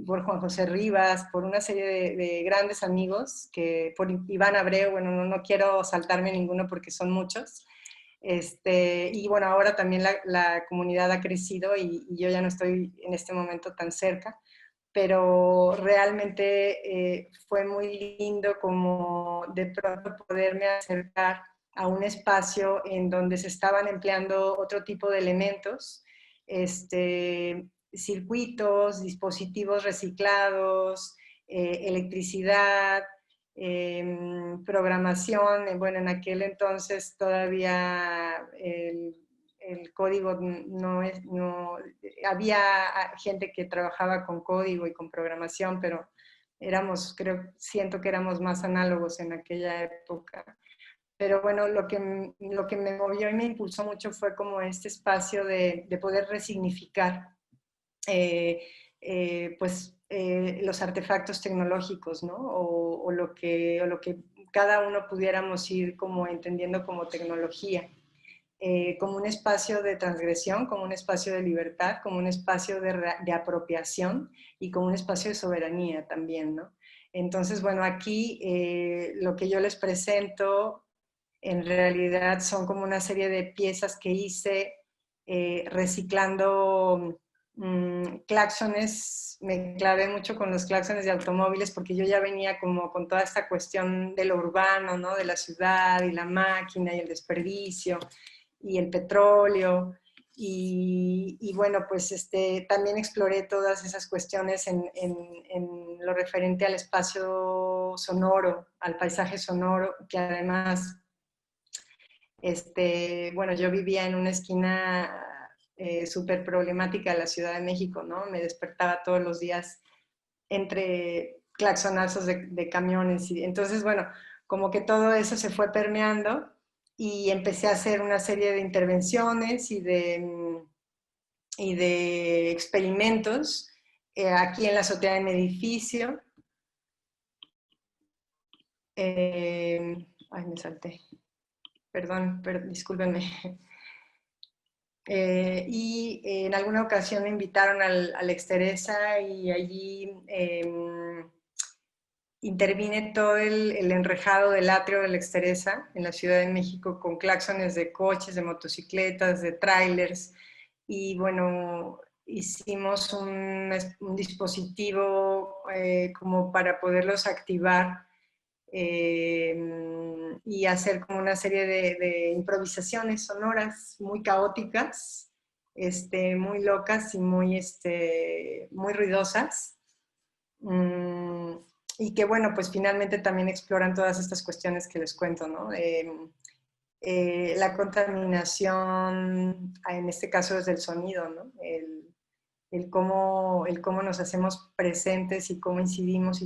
por Juan José Rivas, por una serie de grandes amigos, por Iván Abreu, bueno, no quiero saltarme ninguno porque son muchos. Y bueno, ahora también la comunidad ha crecido y yo ya no estoy en este momento tan cerca, pero realmente fue muy lindo como de pronto poderme acercar a un espacio en donde se estaban empleando otro tipo de elementos, circuitos, dispositivos reciclados, electricidad, programación. Bueno, en aquel entonces todavía el código no, había gente que trabajaba con código y con programación, pero siento que éramos más análogos en aquella época. Pero bueno, lo que me movió y me impulsó mucho fue como este espacio de poder resignificar eh, los artefactos tecnológicos, ¿no? O lo que cada uno pudiéramos ir como entendiendo como tecnología. Como un espacio de transgresión, como un espacio de libertad, como un espacio de apropiación y como un espacio de soberanía también, ¿no? Entonces, bueno, aquí lo que yo les presento en realidad son como una serie de piezas que hice reciclando claxones. Me clavé mucho con los claxones de automóviles porque yo ya venía como con toda esta cuestión de lo urbano, ¿no? De la ciudad y la máquina y el desperdicio y el petróleo. Y bueno, pues también exploré todas esas cuestiones en lo referente al espacio sonoro, al paisaje sonoro, que además, bueno, yo vivía en una esquina súper problemática de la Ciudad de México, ¿no? Me despertaba todos los días entre claxonazos de camiones. Y entonces, bueno, como que todo eso se fue permeando y empecé a hacer una serie de intervenciones y de experimentos aquí en la azotea de mi edificio. Ay, me salté. Perdón, discúlpenme. Y en alguna ocasión me invitaron al Exteresa y allí intervine todo el enrejado del atrio del Exteresa en la Ciudad de México con claxones de coches, de motocicletas, de trailers. Y bueno, hicimos un dispositivo como para poderlos activar y hacer como una serie de improvisaciones sonoras muy caóticas, muy locas y muy ruidosas. Y que bueno, pues finalmente también exploran todas estas cuestiones que les cuento, ¿no? La contaminación, en este caso desde el sonido, ¿no? El cómo nos hacemos presentes y cómo incidimos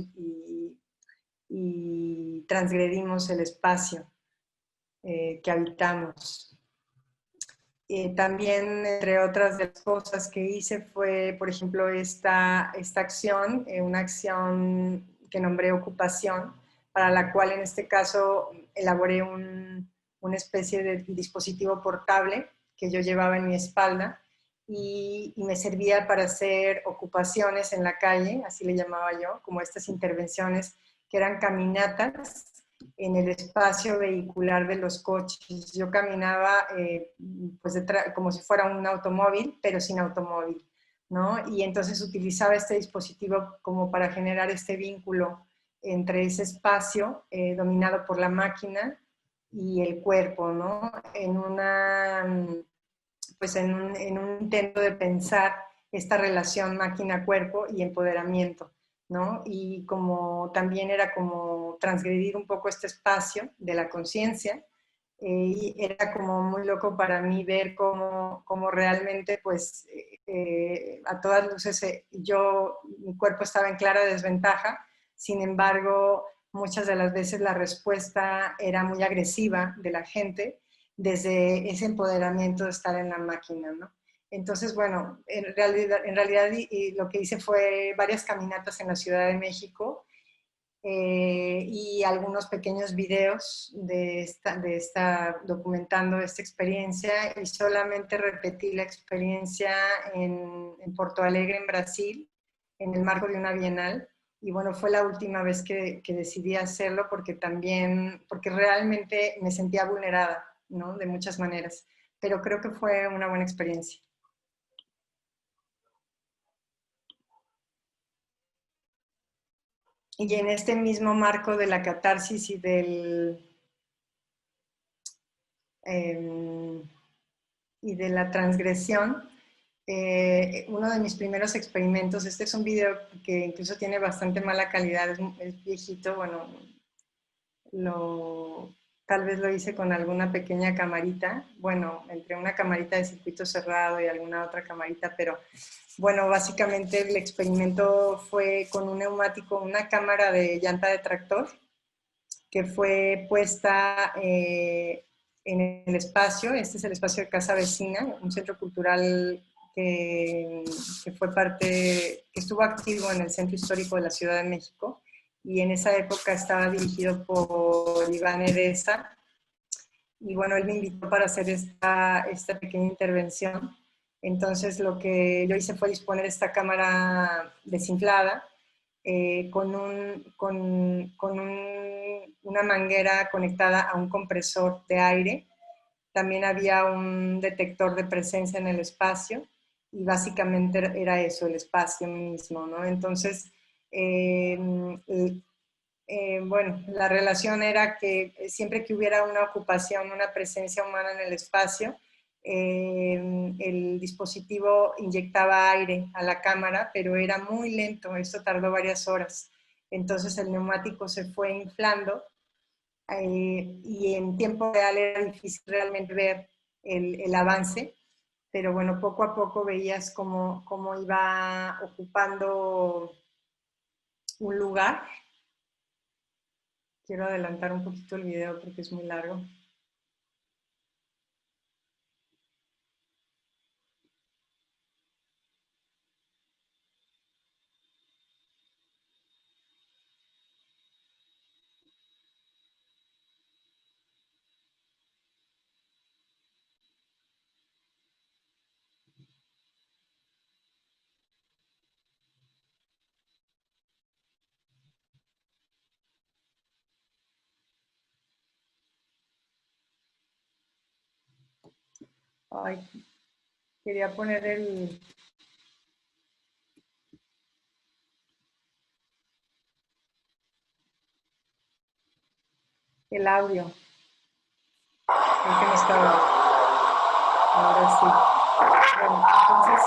y transgredimos el espacio que habitamos. También, entre otras de las cosas que hice fue, por ejemplo, esta acción, una acción que nombré ocupación, para la cual en este caso elaboré una especie de dispositivo portable que yo llevaba en mi espalda y me servía para hacer ocupaciones en la calle, así le llamaba yo, como estas intervenciones que eran caminatas en el espacio vehicular de los coches. Yo caminaba pues como si fuera un automóvil, pero sin automóvil, ¿no? Y entonces utilizaba este dispositivo como para generar este vínculo entre ese espacio dominado por la máquina y el cuerpo, ¿no? Pues en un intento de pensar esta relación máquina-cuerpo y empoderamiento, ¿no? Y como también era como transgredir un poco este espacio de la conciencia, y era como muy loco para mí ver cómo realmente, pues, a todas luces, mi cuerpo estaba en clara desventaja, sin embargo, muchas de las veces la respuesta era muy agresiva de la gente, desde ese empoderamiento de estar en la máquina, ¿no? Entonces, bueno, en realidad y lo que hice fue varias caminatas en la Ciudad de México y algunos pequeños videos documentando esta experiencia, y solamente repetí la experiencia en Porto Alegre, en Brasil, en el marco de una bienal. Y bueno, fue la última vez que decidí hacerlo porque realmente me sentía vulnerada, ¿no? De muchas maneras, pero creo que fue una buena experiencia. Y en este mismo marco de la catarsis y de la transgresión, uno de mis primeros experimentos, este es un video que incluso tiene bastante mala calidad, es viejito, bueno, tal vez lo hice con alguna pequeña camarita, bueno, entre una camarita de circuito cerrado y alguna otra camarita, pero bueno, básicamente el experimento fue con un neumático, una cámara de llanta de tractor, que fue puesta en el espacio. Este es el espacio de Casa Vecina, un centro cultural que fue parte, que estuvo activo en el Centro Histórico de la Ciudad de México, y en esa época estaba dirigido por Iván Edesa. Y bueno, él me invitó para hacer esta pequeña intervención. Entonces lo que yo hice fue disponer esta cámara desinflada una manguera conectada a un compresor de aire. También había un detector de presencia en el espacio y básicamente era eso, el espacio mismo, ¿no? Entonces, bueno, la relación era que siempre que hubiera una ocupación, una presencia humana en el espacio, el dispositivo inyectaba aire a la cámara, pero era muy lento, esto tardó varias horas. Entonces el neumático se fue inflando y en tiempo real era difícil realmente ver el avance, pero bueno, poco a poco veías cómo iba ocupando un lugar. Quiero adelantar un poquito el video porque es muy largo. Ay, quería poner el audio. Creo que no estaba. Ahora sí. Bueno, entonces,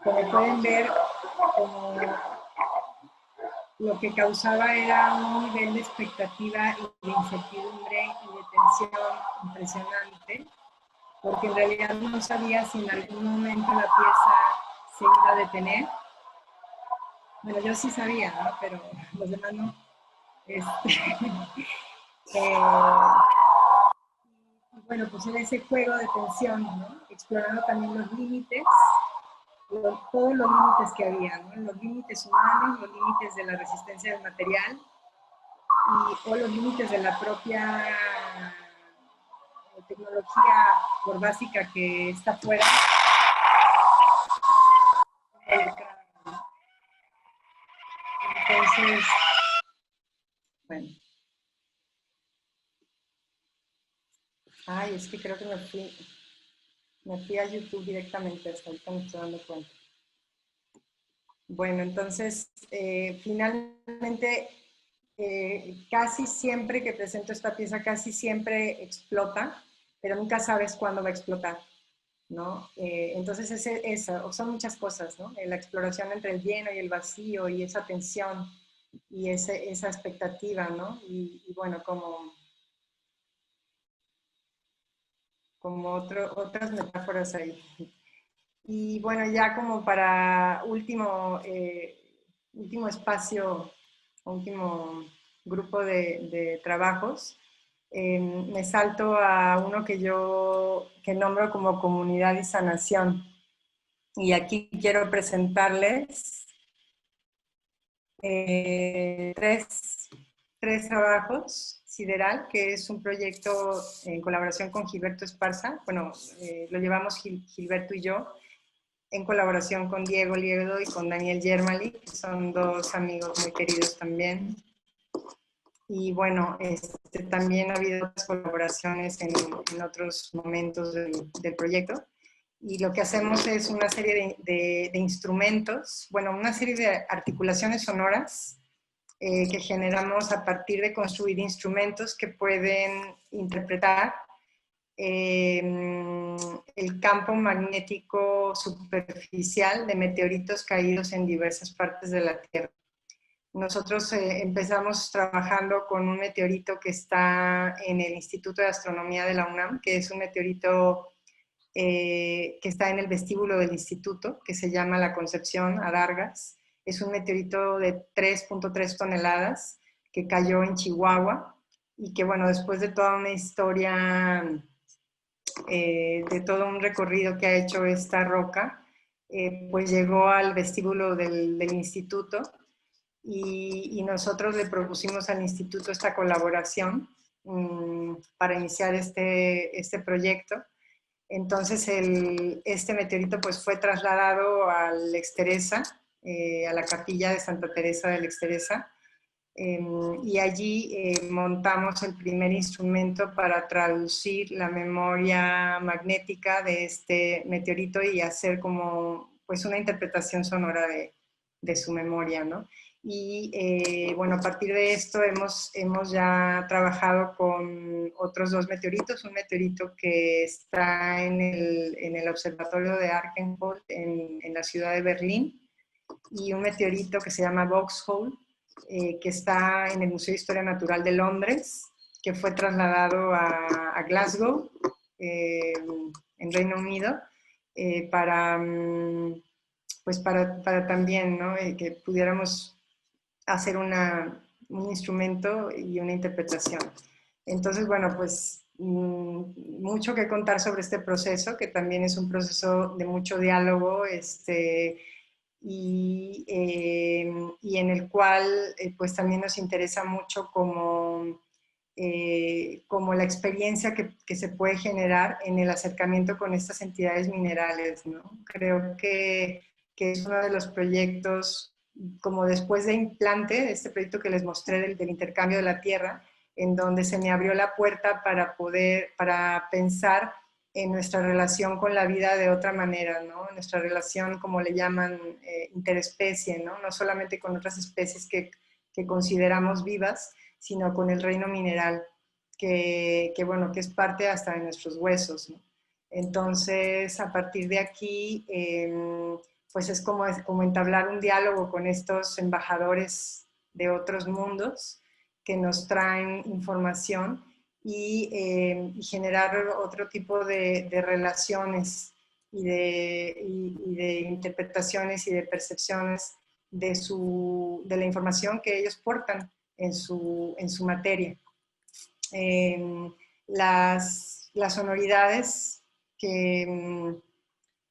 como pueden ver, como lo que causaba era un nivel de expectativa y de incertidumbre y de tensión impresionante, porque en realidad no sabía si en algún momento la pieza se iba a detener. Bueno, yo sí sabía, ¿no? Pero los demás no. Eh, bueno, pues era ese juego de tensión, ¿no? Explorando también los límites, todos los límites que había, ¿no? Los límites humanos, los límites de la resistencia del material o los límites de la propia tecnología, por básica que está fuera. Entonces, bueno. Ay, es que creo que me fui a YouTube directamente, hasta ahorita me estoy dando cuenta. Bueno, entonces, finalmente, casi siempre que presento esta pieza, casi siempre explota, pero nunca sabes cuándo va a explotar, ¿no? Entonces, son muchas cosas, ¿no? La exploración entre el lleno y el vacío y esa tensión y esa expectativa, ¿no? Y bueno, como otras metáforas ahí. Y bueno, ya como para último espacio, último grupo de trabajos, me salto a uno que nombro como comunidad y sanación. Y aquí quiero presentarles tres trabajos. Sideral, que es un proyecto en colaboración con Gilberto Esparza. Bueno, lo llevamos Gilberto y yo, en colaboración con Diego Liedo y con Daniel Yermali, que son dos amigos muy queridos también. Y bueno, también ha habido otras colaboraciones en otros momentos del proyecto. Y lo que hacemos es una serie de instrumentos, bueno, una serie de articulaciones sonoras que generamos a partir de construir instrumentos que pueden interpretar el campo magnético superficial de meteoritos caídos en diversas partes de la Tierra. Nosotros empezamos trabajando con un meteorito que está en el Instituto de Astronomía de la UNAM, que es un meteorito que está en el vestíbulo del instituto, que se llama La Concepción Adargas. Es un meteorito de 3.3 toneladas que cayó en Chihuahua y que, bueno, después de toda una historia de todo un recorrido que ha hecho esta roca, pues llegó al vestíbulo del instituto y nosotros le propusimos al instituto esta colaboración para iniciar este proyecto. Entonces este meteorito pues fue trasladado al Exteresa, a la capilla de Santa Teresa del Exteresa, y allí montamos el primer instrumento para traducir la memoria magnética de este meteorito y hacer como pues una interpretación sonora de su memoria, ¿no? Y bueno, a partir de esto hemos ya trabajado con otros 2 meteoritos, un meteorito que está en el observatorio de Archenhold en la ciudad de Berlín, y un meteorito que se llama Vauxhall, que está en el Museo de Historia Natural de Londres, que fue trasladado a Glasgow, en Reino Unido, para, pues para también, ¿no? Que pudiéramos hacer un instrumento y una interpretación. Entonces, bueno, pues mucho que contar sobre este proceso, que también es un proceso de mucho diálogo, y en el cual pues también nos interesa mucho como la experiencia que se puede generar en el acercamiento con estas entidades minerales, ¿no? Creo que es uno de los proyectos, como después de Implante, de este proyecto que les mostré del intercambio de la Tierra, en donde se me abrió la puerta para pensar en nuestra relación con la vida de otra manera, ¿no? Nuestra relación, como le llaman, interespecie, ¿no? No solamente con otras especies que consideramos vivas, sino con el reino mineral, bueno, que es parte hasta de nuestros huesos, ¿no? Entonces, a partir de aquí, pues es como entablar un diálogo con estos embajadores de otros mundos que nos traen información y generar otro tipo de relaciones y de interpretaciones y de percepciones de la información que ellos portan en su materia. Las sonoridades que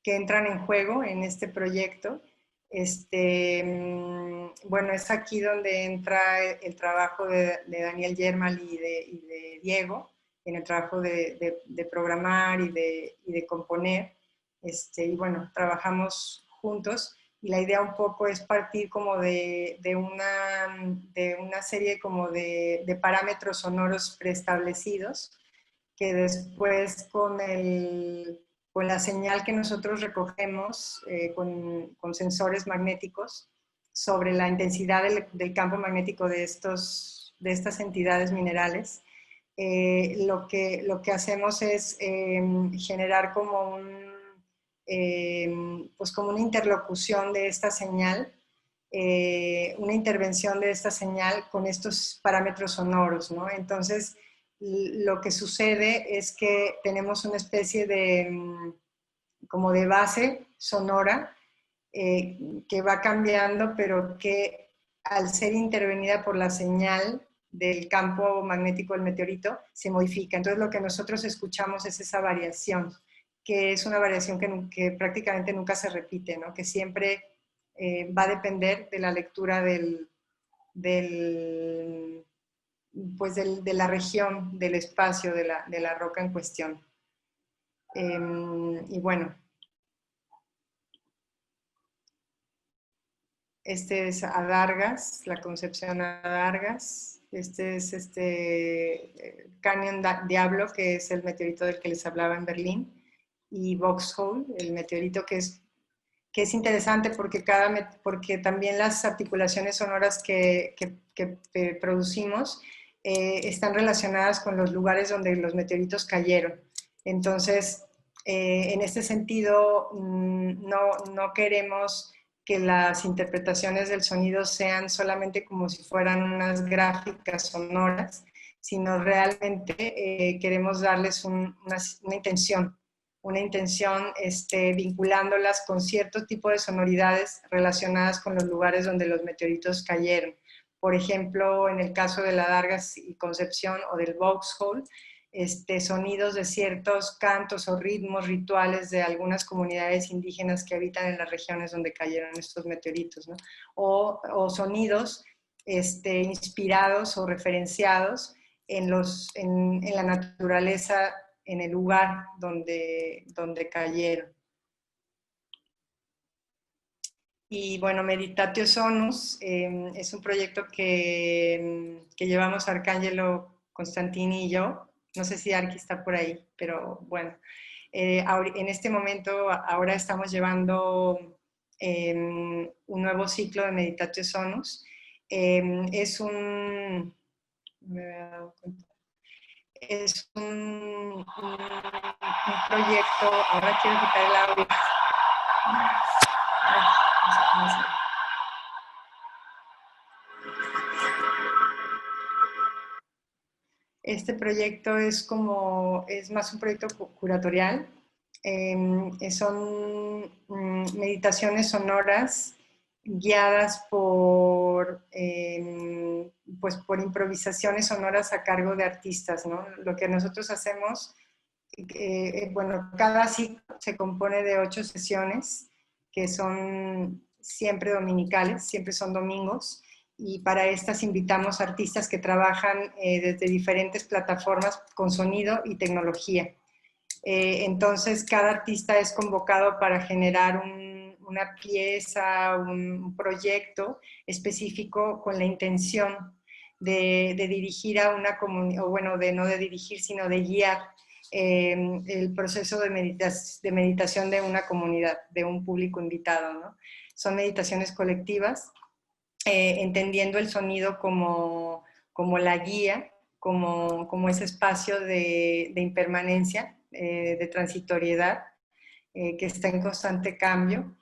entran en juego en este proyecto, bueno, es aquí donde entra el trabajo de Daniel Yermal y de Diego, en el trabajo de programar y de componer, y bueno, trabajamos juntos, y la idea un poco es partir como de una serie como de parámetros sonoros preestablecidos, que después con la señal que nosotros recogemos con sensores magnéticos sobre la intensidad del campo magnético de estas entidades minerales, lo que hacemos es generar como pues como una interlocución de esta señal, una intervención de esta señal con estos parámetros sonoros, ¿no? Entonces, lo que sucede es que tenemos una especie como de base sonora que va cambiando, pero que al ser intervenida por la señal del campo magnético del meteorito, se modifica. Entonces lo que nosotros escuchamos es esa variación, que es una variación que prácticamente nunca se repite, ¿no? Que siempre va a depender de la lectura pues de la región, del espacio, de la roca en cuestión. Y bueno, este es Adargas, la concepción Adargas. Este es Canyon Diablo, que es el meteorito del que les hablaba en Berlín. Y Vauxhall, el meteorito que es interesante porque también las articulaciones sonoras que producimos están relacionadas con los lugares donde los meteoritos cayeron. Entonces, en este sentido, no queremos que las interpretaciones del sonido sean solamente como si fueran unas gráficas sonoras, sino realmente queremos darles una intención, vinculándolas con cierto tipo de sonoridades relacionadas con los lugares donde los meteoritos cayeron. Por ejemplo, en el caso de la Dargas y Concepción o del Vauxhall, sonidos de ciertos cantos o ritmos rituales de algunas comunidades indígenas que habitan en las regiones donde cayeron estos meteoritos, ¿no? O sonidos inspirados o referenciados en la naturaleza, en el lugar donde cayeron. Y bueno, Meditatio Sonus es un proyecto que llevamos Arcángelo, Constantini y yo. No sé si Arqui está por ahí, pero bueno. En este momento, ahora estamos llevando un nuevo ciclo de Meditatio Sonus. Es un proyecto, ahora quiero quitar el audio. Ay, no sé cómo hacerlo. Este proyecto es más un proyecto curatorial. Son meditaciones sonoras guiadas pues por improvisaciones sonoras a cargo de artistas, ¿no? Lo que nosotros hacemos, bueno, cada ciclo se compone de 8 sesiones que son siempre dominicales, siempre son domingos, y para estas invitamos artistas que trabajan desde diferentes plataformas con sonido y tecnología. Entonces, cada artista es convocado para generar una pieza, un proyecto específico con la intención de dirigir a una comunidad, o bueno, no de dirigir, sino de guiar el proceso de meditación de una comunidad, de un público invitado, ¿no? Son meditaciones colectivas, entendiendo el sonido como la guía, como ese espacio de impermanencia, de transitoriedad, que está en constante cambio,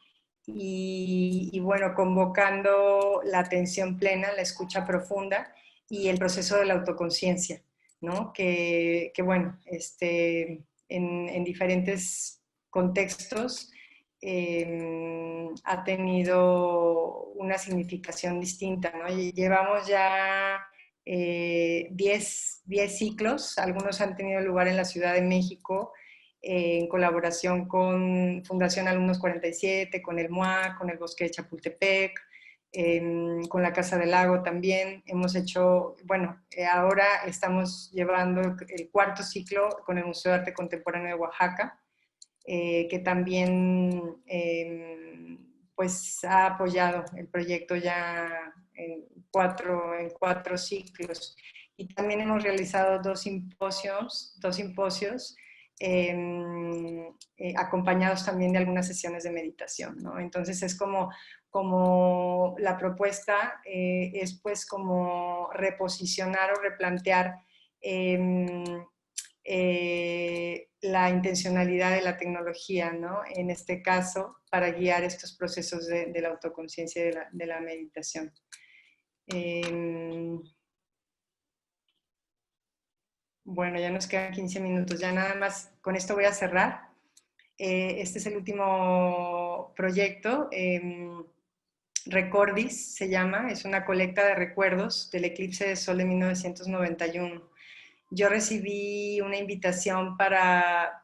y bueno, convocando la atención plena, la escucha profunda y el proceso de la autoconciencia, ¿no? Que bueno, en diferentes contextos ha tenido una significación distinta, ¿no? Y llevamos ya 10 ciclos, algunos han tenido lugar en la Ciudad de México, en colaboración con Fundación Alumnos 47, con el MUAC, con el Bosque de Chapultepec, con la Casa del Lago también. Hemos hecho, bueno, ahora estamos llevando el 4º ciclo con el Museo de Arte Contemporáneo de Oaxaca, que también pues ha apoyado el proyecto ya en 4 ciclos. Y también hemos realizado 2 simposios acompañados también de algunas sesiones de meditación, ¿no? Entonces es como la propuesta es pues como reposicionar o replantear la intencionalidad de la tecnología, ¿no? En este caso, para guiar estos procesos de la autoconciencia y de la meditación. Bueno, ya nos quedan 15 minutos, ya nada más, con esto voy a cerrar. Este es el último proyecto, Recordis se llama, es una colecta de recuerdos del eclipse de sol de 1991. Yo recibí una invitación para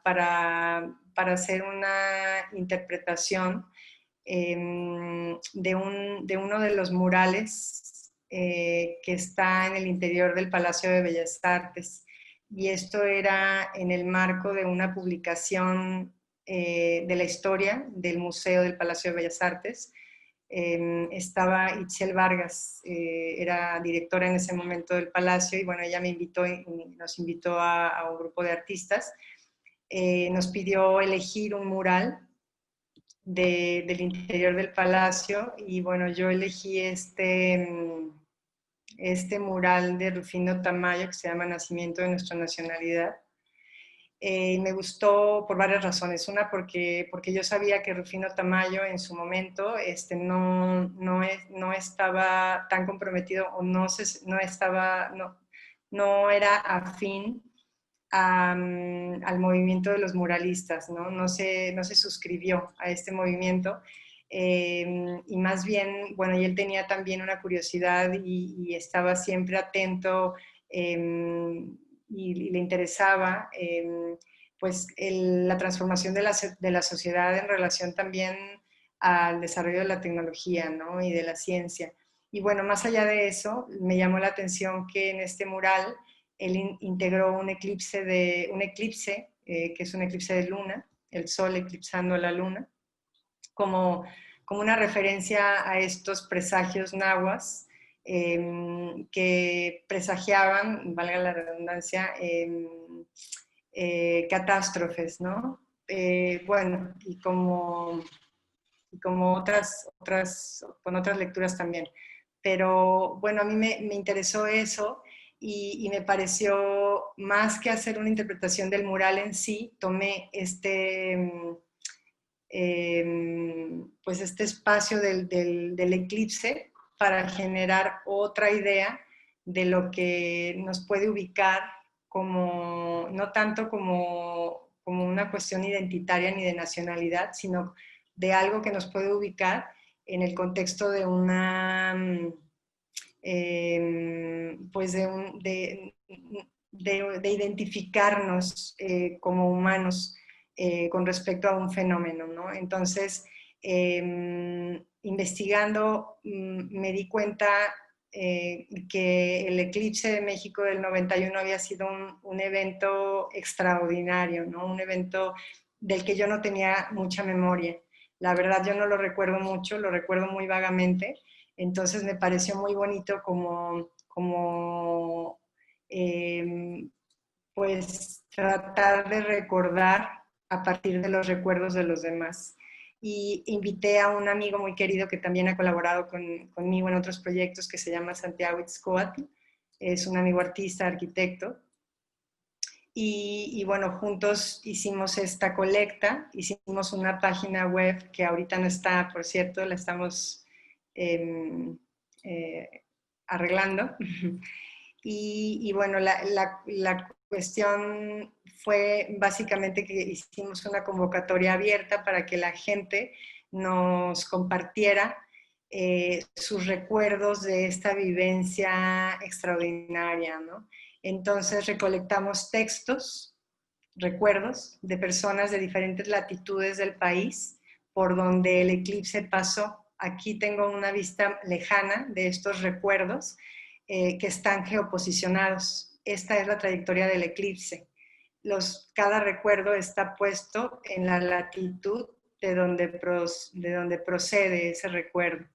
hacer una interpretación de uno de los murales que está en el interior del Palacio de Bellas Artes. Y esto era en el marco de una publicación de la historia del Museo del Palacio de Bellas Artes. Estaba Itziel Vargas, era directora en ese momento del Palacio, y bueno, ella me invitó y nos invitó a un grupo de artistas. Nos pidió elegir un mural del interior del Palacio, y bueno, yo elegí este mural de Rufino Tamayo que se llama Nacimiento de nuestra nacionalidad. Me gustó por varias razones. Una, porque yo sabía que Rufino Tamayo en su momento no estaba tan comprometido, o no era afín al movimiento de los muralistas, ¿no? No se suscribió a este movimiento. Y más bien, bueno, y él tenía también una curiosidad y estaba siempre atento y le interesaba pues la transformación de la sociedad en relación también al desarrollo de la tecnología, ¿no? Y de la ciencia. Y bueno, más allá de eso, me llamó la atención que en este mural él integró un eclipse, que es un eclipse de luna, el sol eclipsando a la luna, como, como una referencia a estos presagios nahuas que presagiaban, valga la redundancia, catástrofes, ¿no? Bueno, y como con otras lecturas también. Pero bueno, a mí me interesó eso y me pareció, más que hacer una interpretación del mural en sí, tomé pues este espacio del eclipse para generar otra idea de lo que nos puede ubicar como, no tanto como una cuestión identitaria ni de nacionalidad, sino de algo que nos puede ubicar en el contexto de una, pues de identificarnos como humanos con respecto a un fenómeno, ¿no? Entonces, investigando, me di cuenta que el eclipse de México del 91 había sido un evento extraordinario, ¿no? Un evento del que yo no tenía mucha memoria. La verdad, yo no lo recuerdo mucho, lo recuerdo muy vagamente. Entonces, me pareció muy bonito como pues tratar de recordar a partir de los recuerdos de los demás. Y invité a un amigo muy querido que también ha colaborado conmigo en otros proyectos, que se llama Santiago Itzcoatl. Es un amigo artista, arquitecto. Y bueno, juntos hicimos esta colecta, hicimos una página web que ahorita no está, por cierto, la estamos eh, eh, arreglando. Y bueno, la cuestión fue básicamente que hicimos una convocatoria abierta para que la gente nos compartiera sus recuerdos de esta vivencia extraordinaria, ¿no? Entonces recolectamos textos, recuerdos de personas de diferentes latitudes del país por donde el eclipse pasó. Aquí tengo una vista lejana de estos recuerdos que están geoposicionados. Esta es la trayectoria del eclipse. Cada recuerdo está puesto en la latitud de donde procede ese recuerdo,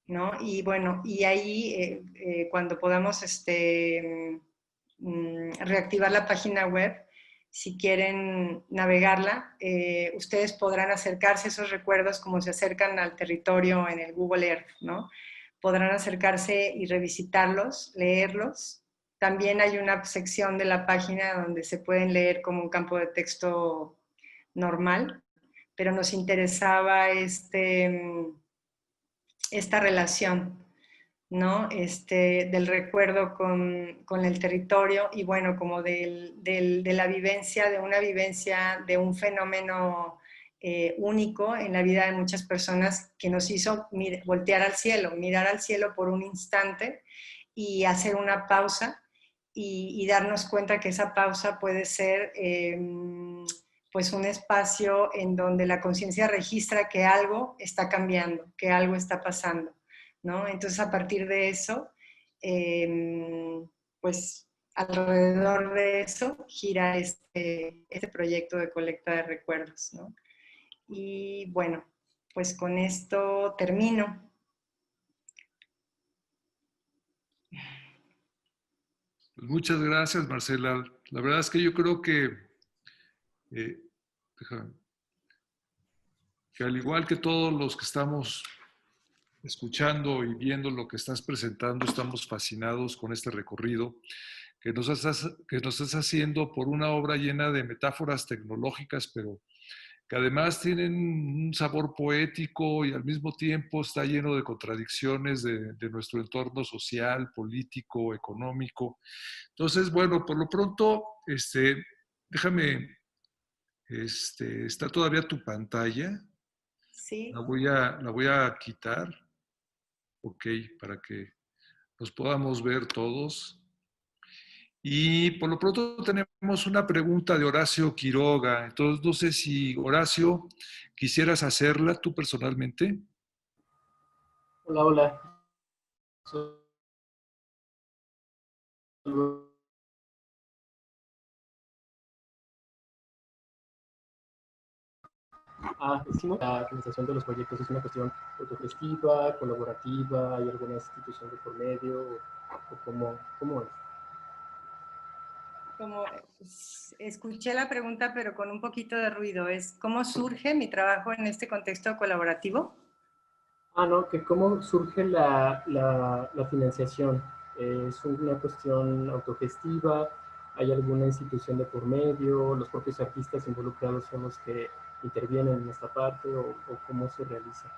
¿no? Y bueno, y ahí cuando podamos reactivar la página web, si quieren navegarla, ustedes podrán acercarse a esos recuerdos como se acercan al territorio en el Google Earth, ¿no? Podrán acercarse y revisitarlos, leerlos. También hay una sección de la página donde se pueden leer como un campo de texto normal, pero nos interesaba esta relación, ¿no? Del recuerdo con el territorio y bueno, como de la vivencia, de una vivencia, de un fenómeno único en la vida de muchas personas que nos hizo voltear al cielo, mirar al cielo por un instante y hacer una pausa y darnos cuenta que esa pausa puede ser pues un espacio en donde la conciencia registra que algo está cambiando, que algo está pasando, ¿no? Entonces, a partir de eso, pues alrededor de eso gira este proyecto de colecta de recuerdos, ¿no? Y bueno, pues con esto termino. Pues muchas gracias, Marcela. La verdad es que yo creo eh, que al igual que todos los que estamos escuchando y viendo lo que estás presentando, estamos fascinados con este recorrido que nos estás haciendo por una obra llena de metáforas tecnológicas, pero que además tienen un sabor poético y al mismo tiempo está lleno de contradicciones de nuestro entorno social, político, económico. Entonces, bueno, por lo pronto, déjame, está todavía tu pantalla, Sí, la voy a quitar, ok, para que nos podamos ver todos. Y por lo pronto tenemos una pregunta de Horacio Quiroga. Entonces, no sé si, Horacio, quisieras hacerla tú personalmente. Hola, hola. Soy- decimos la organización de los proyectos es una cuestión autogestiva, colaborativa, hay alguna institución de por medio, o cómo es. Como escuché la pregunta, pero con un poquito de ruido, es ¿cómo surge mi trabajo en este contexto colaborativo? No, que cómo surge la financiación. ¿Es una cuestión autogestiva? ¿Hay alguna institución de por medio? ¿Los propios artistas involucrados son los que intervienen en esta parte o cómo se realiza?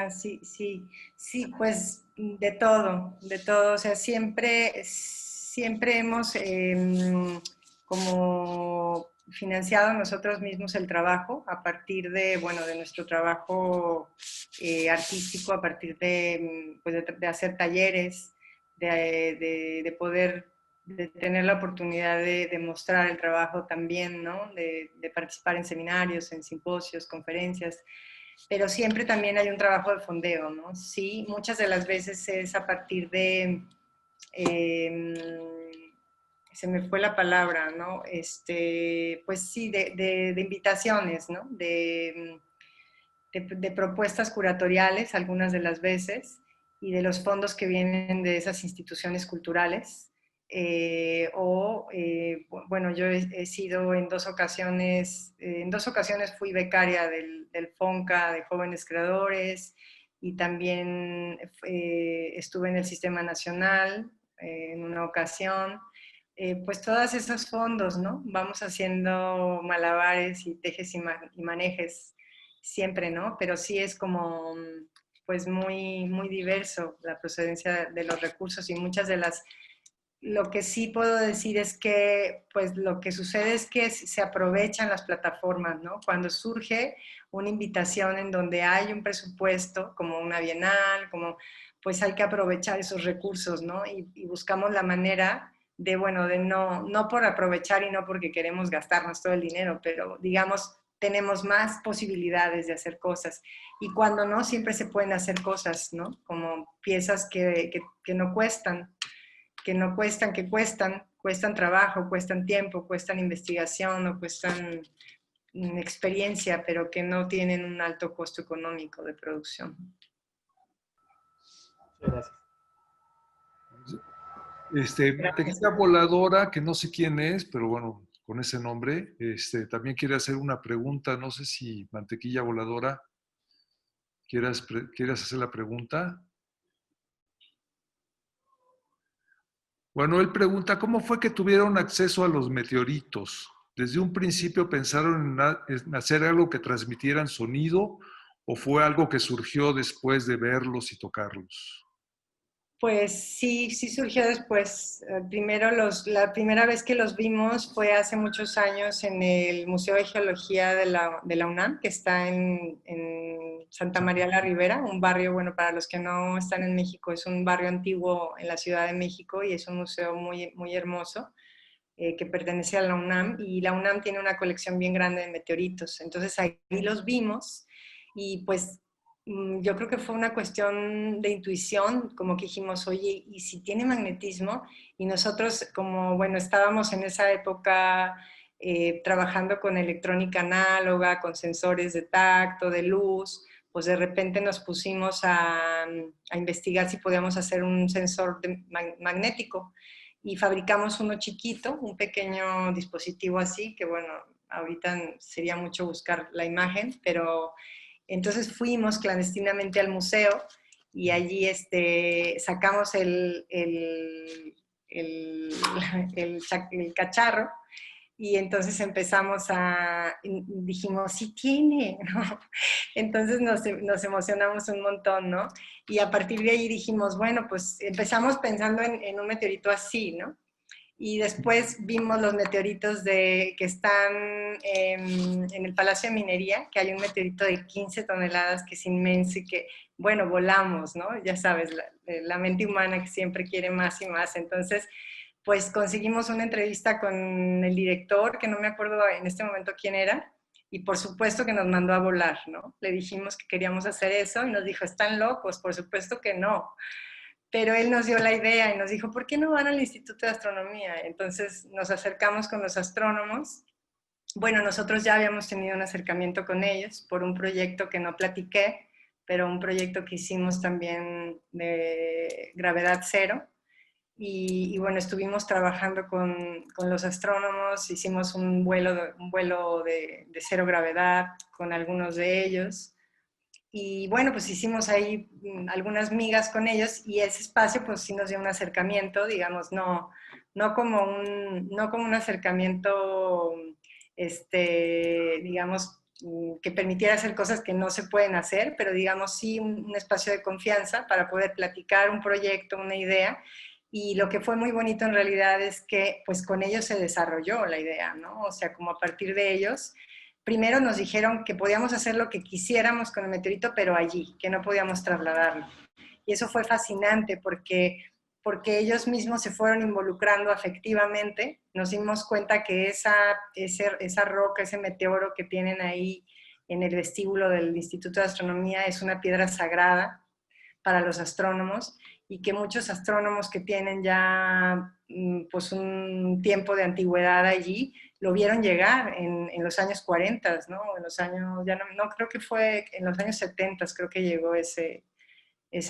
Sí, sí, sí, pues de todo, o sea, siempre hemos como financiado nosotros mismos el trabajo a partir de, bueno, de nuestro trabajo artístico, a partir de, pues de hacer talleres, de poder de tener la oportunidad de mostrar el trabajo también, ¿no? De participar en seminarios, en simposios, conferencias, pero siempre también hay un trabajo de fondeo, ¿no? Sí, muchas de las veces es a partir de, eh, se me fue la palabra, ¿no? Pues sí, de invitaciones, ¿no? De propuestas curatoriales, algunas de las veces, y de los fondos que vienen de esas instituciones culturales. Bueno, yo he sido en dos ocasiones fui becaria del FONCA de Jóvenes Creadores y también estuve en el Sistema Nacional en una ocasión. Pues todos esos fondos, ¿no? Vamos haciendo malabares y tejes y manejes siempre, ¿no? Pero sí es como, pues muy diverso la procedencia de los recursos y muchas de las, lo que sí puedo decir es que, pues lo que sucede es que se aprovechan las plataformas, ¿no? Cuando surge una invitación en donde hay un presupuesto, como una bienal, como, pues hay que aprovechar esos recursos, ¿no? Y buscamos la manera de, bueno, de no por aprovechar y no porque queremos gastarnos todo el dinero, pero digamos, tenemos más posibilidades de hacer cosas. Y cuando no, siempre se pueden hacer cosas, ¿no? Como piezas que no cuestan, cuestan trabajo, cuestan tiempo, cuestan investigación o cuestan experiencia, pero que no tienen un alto costo económico de producción. Muchas Mantequilla Voladora, que no sé quién es, pero bueno, con ese nombre, también quiere hacer una pregunta. No sé si Mantequilla Voladora quieras hacer la pregunta. Bueno, él pregunta, ¿cómo fue que tuvieron acceso a los meteoritos? ¿Desde un principio pensaron en hacer algo que transmitieran sonido o fue algo que surgió después de verlos y tocarlos? Pues sí, sí surgió después. Primero la primera vez que los vimos fue hace muchos años en el Museo de Geología de la UNAM, que está en Santa María la Ribera, un barrio, bueno, para los que no están en México, es un barrio antiguo en la Ciudad de México y es un museo muy hermoso que pertenece a la UNAM, y la UNAM tiene una colección bien grande de meteoritos. Entonces ahí los vimos y pues yo creo que fue una cuestión de intuición, como que dijimos, oye, ¿y si tiene magnetismo? Y nosotros, como, bueno, estábamos en esa época trabajando con electrónica análoga, con sensores de tacto, de luz, pues de repente nos pusimos a investigar si podíamos hacer un sensor magnético y fabricamos uno chiquito, un pequeño dispositivo así, que bueno, ahorita sería mucho buscar la imagen, pero entonces fuimos clandestinamente al museo y allí sacamos el cacharro y entonces dijimos, sí tiene, ¿no? Entonces nos emocionamos un montón, ¿no? Y a partir de ahí dijimos, bueno, pues empezamos pensando en un meteorito así, ¿no? Y después vimos los meteoritos que están en el Palacio de Minería, que hay un meteorito de 15 toneladas que es inmenso y que, bueno, volamos, ¿no? Ya sabes, la mente humana que siempre quiere más y más. Entonces, pues conseguimos una entrevista con el director, que no me acuerdo en este momento quién era, y por supuesto que nos mandó a volar, ¿no? Le dijimos que queríamos hacer eso y nos dijo, ¿están locos? Por supuesto que no. Pero él nos dio la idea y nos dijo, ¿por qué no van al Instituto de Astronomía? Entonces nos acercamos con los astrónomos. Bueno, nosotros ya habíamos tenido un acercamiento con ellos por un proyecto que no platiqué, pero un proyecto que hicimos también de gravedad cero. Y bueno, estuvimos trabajando con los astrónomos, hicimos un vuelo de cero gravedad con algunos de ellos. Y bueno, pues hicimos ahí algunas migas con ellos y ese espacio pues sí nos dio un acercamiento, digamos, no como un acercamiento, digamos, que permitiera hacer cosas que no se pueden hacer, pero digamos sí un espacio de confianza para poder platicar un proyecto, una idea. Y lo que fue muy bonito en realidad es que pues con ellos se desarrolló la idea, ¿no? O sea, como a partir de ellos primero nos dijeron que podíamos hacer lo que quisiéramos con el meteorito, pero allí, que no podíamos trasladarlo. Y eso fue fascinante porque ellos mismos se fueron involucrando afectivamente. Nos dimos cuenta que esa roca, ese meteoro que tienen ahí en el vestíbulo del Instituto de Astronomía es una piedra sagrada para los astrónomos y que muchos astrónomos que tienen ya pues un tiempo de antigüedad allí lo vieron llegar en los años 40, ¿no? En los años, ya no creo que fue en los años 70, creo que llegó ese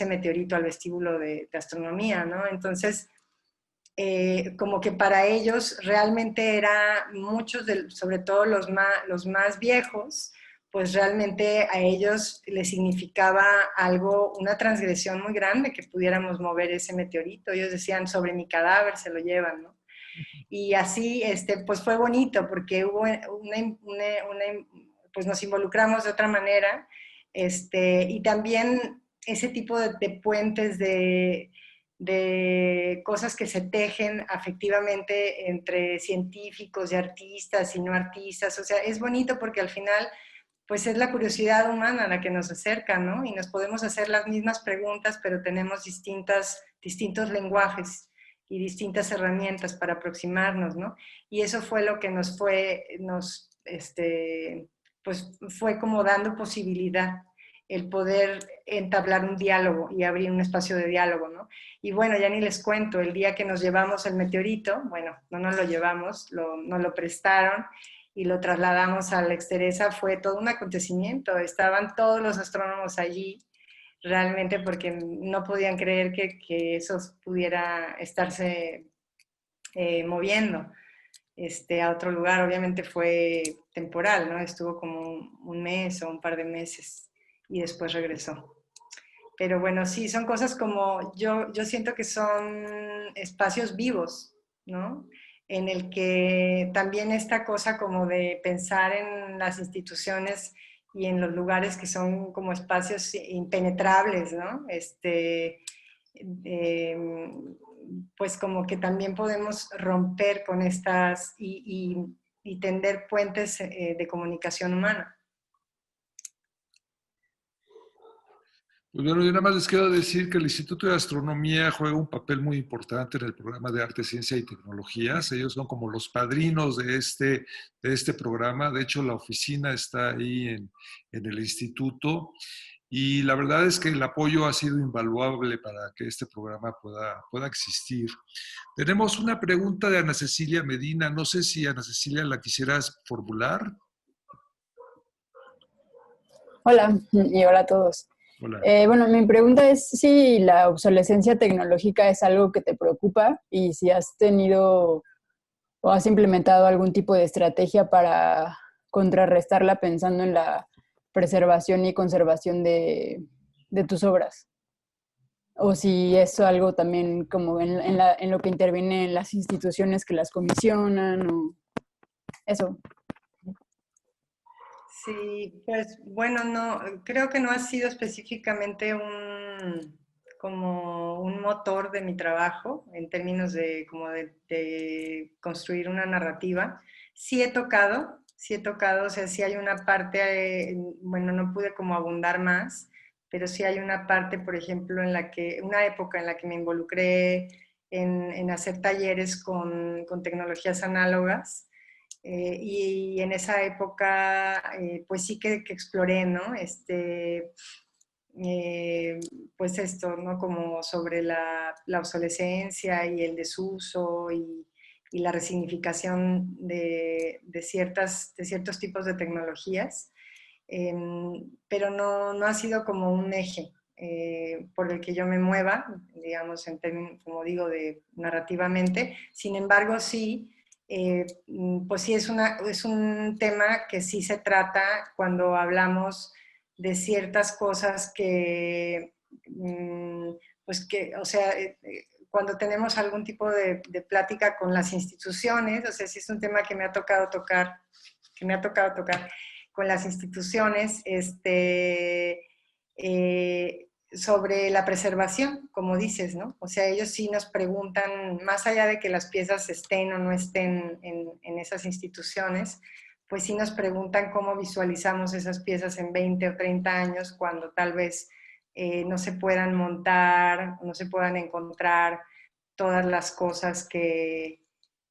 meteorito al vestíbulo de astronomía, ¿no? Entonces, como que para ellos realmente era muchos, sobre todo los más viejos, pues realmente a ellos les significaba algo, una transgresión muy grande que pudiéramos mover ese meteorito. Ellos decían, sobre mi cadáver se lo llevan, ¿no? Y así, pues fue bonito porque hubo pues nos involucramos de otra manera, y también ese tipo de puentes de cosas que se tejen afectivamente entre científicos y artistas y no artistas. O sea, es bonito porque al final pues es la curiosidad humana la que nos acerca, ¿no? Y nos podemos hacer las mismas preguntas, pero tenemos distintos lenguajes y distintas herramientas para aproximarnos, ¿no? Y eso fue lo que pues fue como dando posibilidad el poder entablar un diálogo y abrir un espacio de diálogo, ¿no? Y bueno, ya ni les cuento, el día que nos llevamos el meteorito, bueno, no nos lo llevamos, nos lo prestaron y lo trasladamos a la Exteresa, fue todo un acontecimiento. Estaban todos los astrónomos allí, realmente porque no podían creer que eso pudiera estarse moviendo a otro lugar. Obviamente fue temporal, ¿no? Estuvo como un mes o un par de meses y después regresó. Pero bueno, sí, son cosas como, yo siento que son espacios vivos, ¿no? En el que también esta cosa como de pensar en las instituciones y en los lugares que son como espacios impenetrables, ¿no? Eh, pues como que también podemos romper con estas y tender puentes de comunicación humana. Pues bueno, yo nada más les quiero decir que el Instituto de Astronomía juega un papel muy importante en el programa de Arte, Ciencia y Tecnologías. Ellos son como los padrinos de este programa. De hecho, la oficina está ahí en el instituto. Y la verdad es que el apoyo ha sido invaluable para que este programa pueda existir. Tenemos una pregunta de Ana Cecilia Medina. No sé si Ana Cecilia la quisieras formular. Hola y hola a todos. Hola. Bueno, mi pregunta es si la obsolescencia tecnológica es algo que te preocupa y si has tenido o has implementado algún tipo de estrategia para contrarrestarla pensando en la preservación y conservación de tus obras. O si es algo también como en lo que intervienen las instituciones que las comisionan o eso. Sí, pues bueno, no, creo que no ha sido específicamente como un motor de mi trabajo en términos de construir una narrativa. Sí he tocado, o sea, sí hay una parte, bueno, no pude como abundar más, pero sí hay una parte, por ejemplo, una época en la que me involucré en hacer talleres con tecnologías análogas. Y en esa época, pues sí que exploré, ¿no? Pues esto, ¿no? Como sobre la obsolescencia y el desuso y la resignificación de ciertos tipos de tecnologías, pero no ha sido como un eje por el que yo me mueva, digamos, en términos, como digo, de narrativamente. Sin embargo, sí, pues sí es un tema que sí se trata cuando hablamos de ciertas cosas que, pues que, o sea, cuando tenemos algún tipo de plática con las instituciones, o sea, sí es un tema que me ha tocado tocar, con las instituciones, sobre la preservación, como dices, ¿no? O sea, ellos sí nos preguntan, más allá de que las piezas estén o no estén en esas instituciones, pues sí nos preguntan cómo visualizamos esas piezas en 20 o 30 años cuando tal vez no se puedan montar, no se puedan encontrar todas las cosas que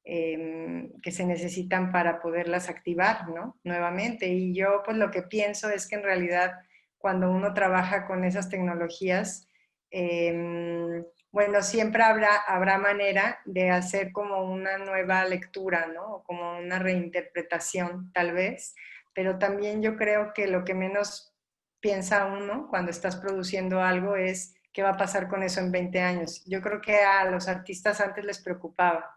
se necesitan para poderlas activar, ¿no? Nuevamente. Y yo pues lo que pienso es que en realidad cuando uno trabaja con esas tecnologías, bueno, siempre habrá manera de hacer como una nueva lectura, ¿no? O como una reinterpretación, tal vez, pero también yo creo que lo que menos piensa uno cuando estás produciendo algo es qué va a pasar con eso en 20 años. Yo creo que a los artistas antes les preocupaba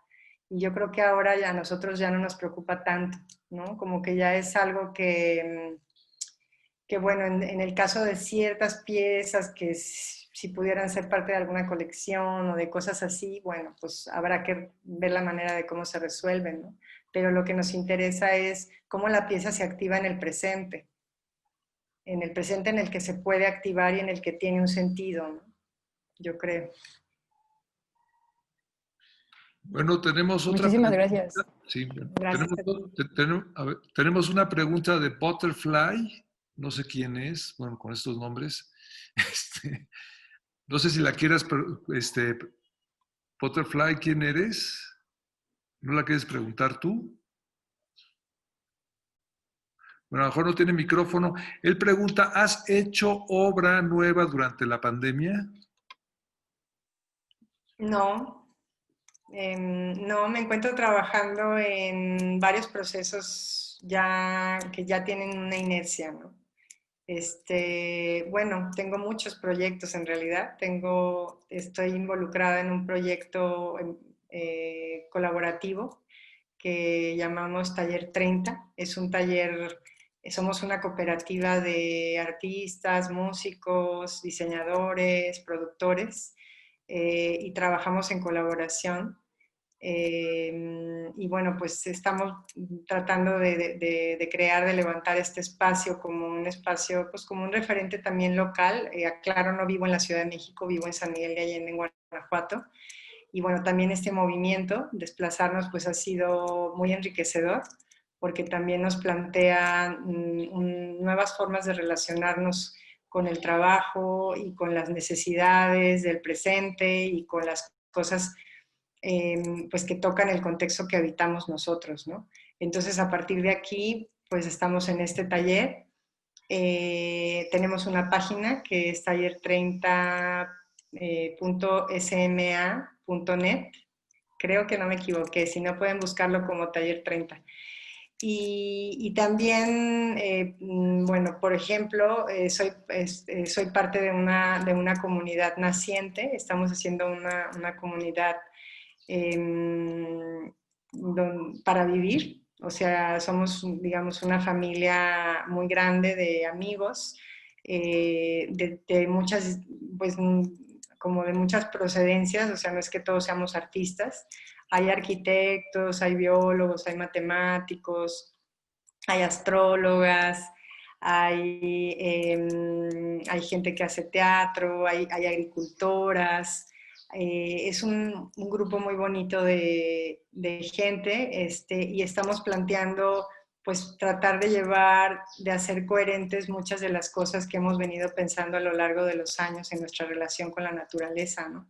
y yo creo que ahora ya a nosotros ya no nos preocupa tanto, ¿no? Como que ya es algo que bueno, en el caso de ciertas piezas que si pudieran ser parte de alguna colección o de cosas así, bueno, pues habrá que ver la manera de cómo se resuelven, ¿no? Pero lo que nos interesa es cómo la pieza se activa en el presente en el que se puede activar y en el que tiene un sentido, ¿no? Yo creo. Bueno, tenemos otra Muchísimas pregunta. gracias. Sí, Gracias a ti. a ver, tenemos una pregunta de Butterfly. No sé quién es, bueno, con estos nombres. Este, no sé si la quieras, Butterfly, ¿quién eres? ¿No la quieres preguntar tú? Bueno, a lo mejor no tiene micrófono. Él pregunta, ¿has hecho obra nueva durante la pandemia? No, no, me encuentro trabajando en varios procesos que ya tienen una inercia, ¿no? Bueno, tengo muchos proyectos en realidad. Estoy involucrada en un proyecto colaborativo que llamamos Taller 30. Es un taller, somos una cooperativa de artistas, músicos, diseñadores, productores, y trabajamos en colaboración. Y bueno, pues estamos tratando de crear, de levantar este espacio como un espacio, pues como un referente también local. Claro, no vivo en la Ciudad de México, vivo en San Miguel de Allende, en Guanajuato. Y bueno, también este movimiento, desplazarnos, pues ha sido muy enriquecedor, porque también nos plantea nuevas formas de relacionarnos con el trabajo y con las necesidades del presente y con las cosas pues que tocan el contexto que habitamos nosotros, ¿no? Entonces, a partir de aquí, pues estamos en este taller. Tenemos una página que es taller30.sma.net. Creo que no me equivoqué, si no pueden buscarlo como Taller 30. Y también, bueno, por ejemplo, soy parte de una comunidad naciente. Estamos haciendo una comunidad para vivir. O sea, somos, digamos, una familia muy grande de amigos, de muchas, pues, como de muchas procedencias, o sea, no es que todos seamos artistas. Hay arquitectos, hay biólogos, hay matemáticos, hay astrólogas, hay gente que hace teatro, hay agricultoras. Es un grupo muy bonito de gente, y estamos planteando pues tratar de llevar, de hacer coherentes muchas de las cosas que hemos venido pensando a lo largo de los años en nuestra relación con la naturaleza, ¿no?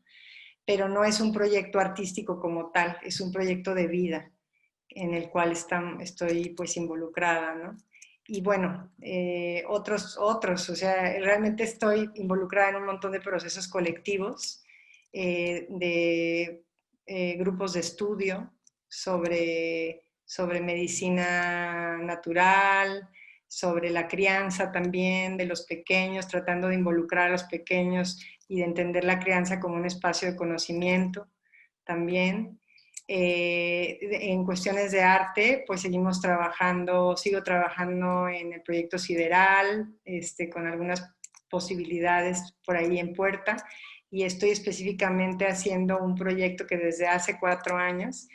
pero no es un proyecto artístico como tal, es un proyecto de vida en el cual estoy pues involucrada, ¿no? Y bueno, o sea, realmente estoy involucrada en un montón de procesos colectivos, de grupos de estudio sobre medicina natural, sobre la crianza también de los pequeños, tratando de involucrar a los pequeños y de entender la crianza como un espacio de conocimiento también. En cuestiones de arte, pues sigo trabajando en el proyecto Sideral, con algunas posibilidades por ahí en puerta, y estoy específicamente haciendo un proyecto que desde hace 4 años,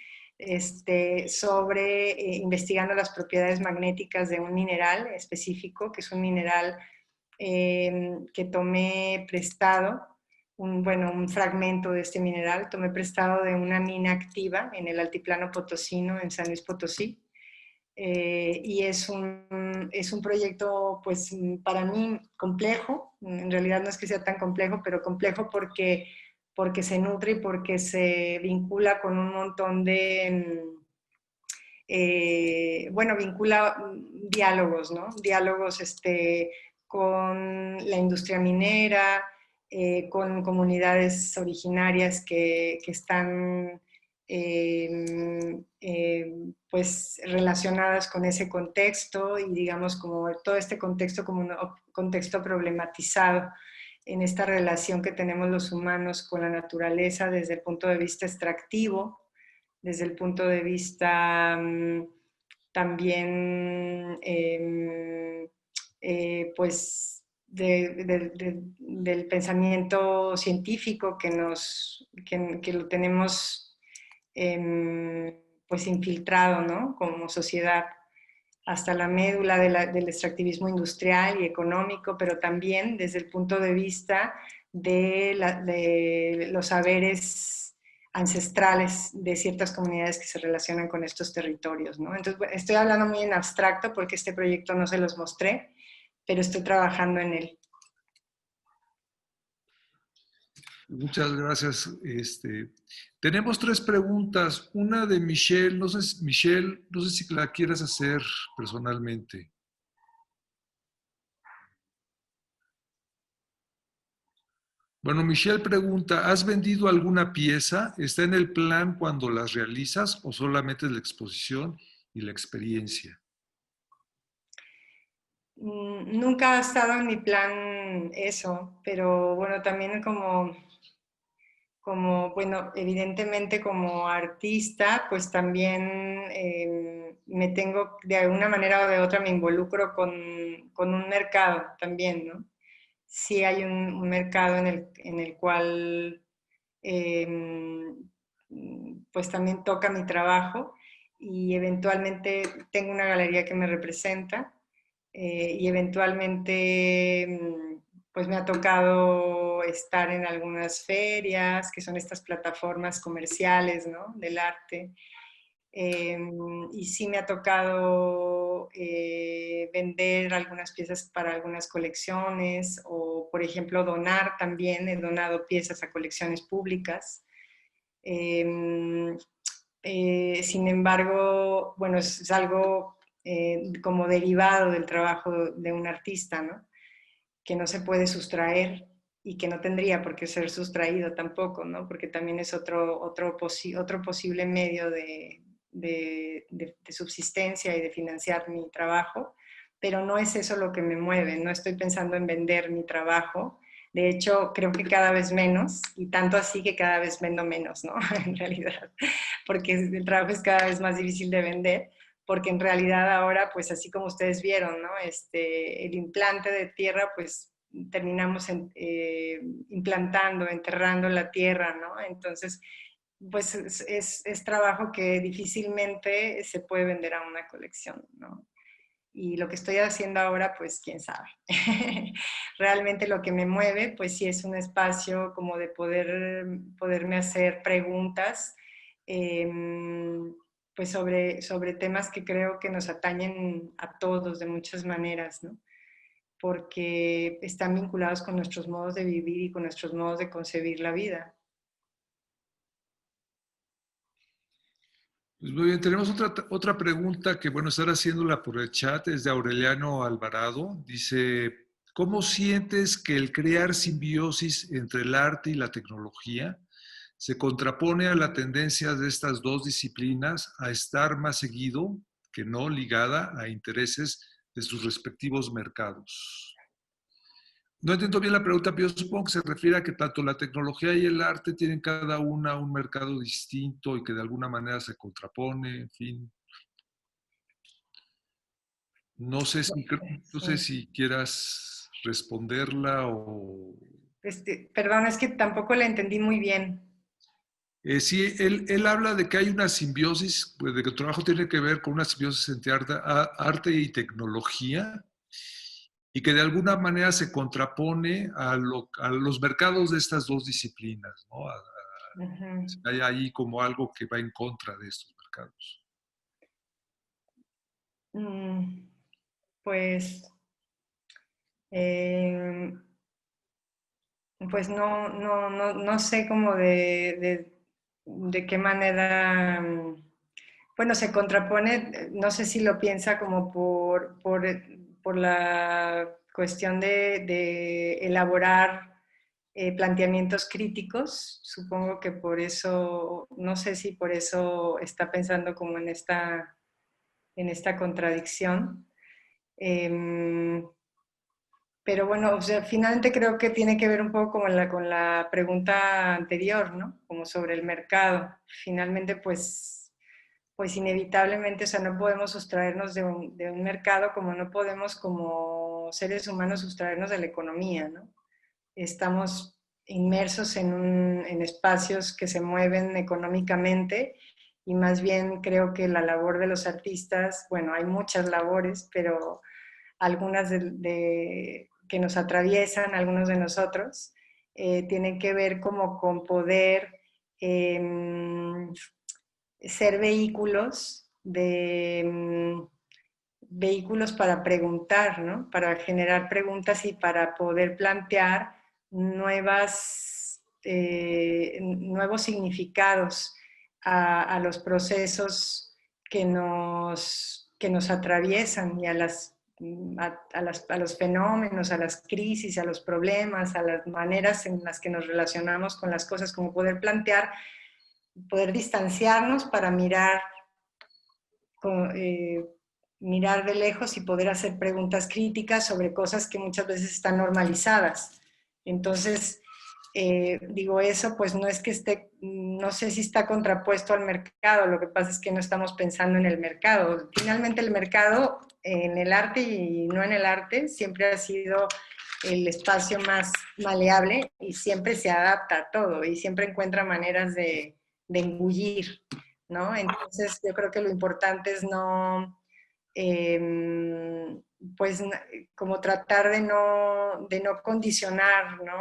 sobre investigando las propiedades magnéticas de un mineral específico, que es un mineral que tomé prestado, un fragmento de este mineral, tomé prestado de una mina activa en el altiplano potosino, en San Luis Potosí, y es un proyecto, pues, para mí complejo. En realidad no es que sea tan complejo, pero complejo porque se nutre y porque se vincula con un montón de, vincula diálogos, ¿no? Diálogos con la industria minera, con comunidades originarias que están pues relacionadas con ese contexto, y digamos como todo este contexto como un contexto problematizado en esta relación que tenemos los humanos con la naturaleza desde el punto de vista extractivo, desde el punto de vista también pues del pensamiento científico que lo tenemos pues infiltrado, ¿no? Como sociedad, hasta la médula del extractivismo industrial y económico, pero también desde el punto de vista de los saberes ancestrales de ciertas comunidades que se relacionan con estos territorios, ¿no? Entonces, estoy hablando muy en abstracto porque este proyecto no se los mostré, pero estoy trabajando en él. Muchas gracias. Tenemos 3 preguntas. Una de Michelle, Michelle, no sé si la quieras hacer personalmente. Bueno, Michelle pregunta, ¿has vendido alguna pieza? ¿Está en el plan cuando las realizas o solamente es la exposición y la experiencia? Nunca ha estado en mi plan eso, pero bueno, también bueno, evidentemente como artista, pues también de alguna manera o de otra me involucro con un mercado también, ¿no? Sí hay un mercado en el cual pues también toca mi trabajo, y eventualmente tengo una galería que me representa, y eventualmente pues me ha tocado estar en algunas ferias, que son estas plataformas comerciales, ¿no? Del arte. Y sí me ha tocado vender algunas piezas para algunas colecciones, o por ejemplo donar también, he donado piezas a colecciones públicas. Sin embargo, bueno, es algo como derivado del trabajo de un artista, ¿no? Que no se puede sustraer y que no tendría por qué ser sustraído tampoco, ¿no? Porque también es otro posible medio de subsistencia y de financiar mi trabajo, pero no es eso lo que me mueve, no estoy pensando en vender mi trabajo. De hecho, creo que cada vez menos, y tanto así que cada vez vendo menos, ¿no? En realidad, porque el trabajo es cada vez más difícil de vender, porque en realidad ahora, pues así como ustedes vieron, ¿no? El implante de tierra, pues terminamos implantando, enterrando la tierra, ¿no? Entonces, pues es trabajo que difícilmente se puede vender a una colección, ¿no? Y lo que estoy haciendo ahora, pues quién sabe. Realmente lo que me mueve, pues sí es un espacio como de poderme hacer preguntas, pues sobre temas que creo que nos atañen a todos de muchas maneras, ¿no? Porque están vinculados con nuestros modos de vivir y con nuestros modos de concebir la vida. Pues muy bien, tenemos otra pregunta que, bueno, estar haciéndola por el chat, es de Aureliano Alvarado. Dice, ¿cómo sientes que el crear simbiosis entre el arte y la tecnología se contrapone a la tendencia de estas dos disciplinas a estar más seguido que no ligada a intereses de sus respectivos mercados? No entiendo bien la pregunta, pero yo supongo que se refiere a que tanto la tecnología y el arte tienen cada una un mercado distinto y que de alguna manera se contrapone, en fin. No sé si, no sé Sí. si quieras responderla o... Perdón, es que tampoco la entendí muy bien. Sí, él habla de que hay una simbiosis, pues de que el trabajo tiene que ver con una simbiosis entre arte y tecnología y que de alguna manera se contrapone a los mercados de estas dos disciplinas, ¿no? Ujú. Hay ahí como algo que va en contra de estos mercados. Mm, Pues, eh, pues no sé cómo de qué manera, bueno, se contrapone, no sé si lo piensa como por la cuestión de elaborar planteamientos críticos. Supongo que por eso, no sé si por eso está pensando como en esta contradicción. Em, pero bueno, o sea, finalmente creo que tiene que ver un poco con la pregunta anterior, ¿no? Como sobre el mercado. Finalmente, pues inevitablemente, o sea, no podemos sustraernos de un mercado como no podemos como seres humanos sustraernos de la economía, ¿no? Estamos inmersos en espacios que se mueven económicamente y más bien creo que la labor de los artistas, bueno, hay muchas labores, pero algunas que nos atraviesan, algunos de nosotros, tienen que ver como con poder eh, ser vehículos vehículos para preguntar, ¿no? Para generar preguntas y para poder plantear nuevos significados a los procesos que nos atraviesan y a los fenómenos, a las crisis, a los problemas, a las maneras en las que nos relacionamos con las cosas, como poder plantear, poder distanciarnos para eh, mirar de lejos y poder hacer preguntas críticas sobre cosas que muchas veces están normalizadas. Entonces, digo eso, pues no es que esté, no sé si está contrapuesto al mercado, lo que pasa es que no estamos pensando en el mercado. Finalmente el mercado en el arte y no en el arte siempre ha sido el espacio más maleable y siempre se adapta a todo y siempre encuentra maneras de engullir, ¿no? Entonces yo creo que lo importante es no, pues como tratar de no condicionar, ¿no?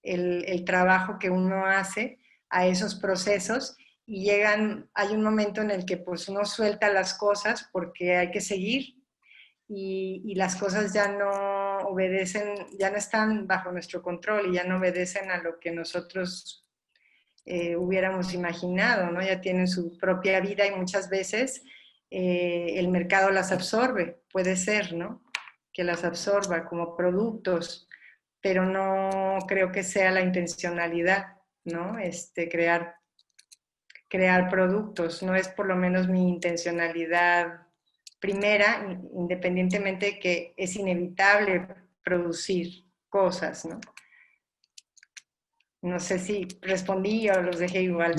El trabajo que uno hace a esos procesos y hay un momento en el que pues uno suelta las cosas porque hay que seguir y las cosas ya no obedecen, ya no están bajo nuestro control y ya no obedecen a lo que nosotros hubiéramos imaginado, ¿no? Ya tienen su propia vida y muchas veces el mercado las absorbe, puede ser, ¿no? Que las absorba como productos, pero no creo que sea la intencionalidad, ¿no? Crear productos, no es por lo menos mi intencionalidad primera, independientemente de que es inevitable producir cosas, ¿no? No sé si respondí o los dejé igual.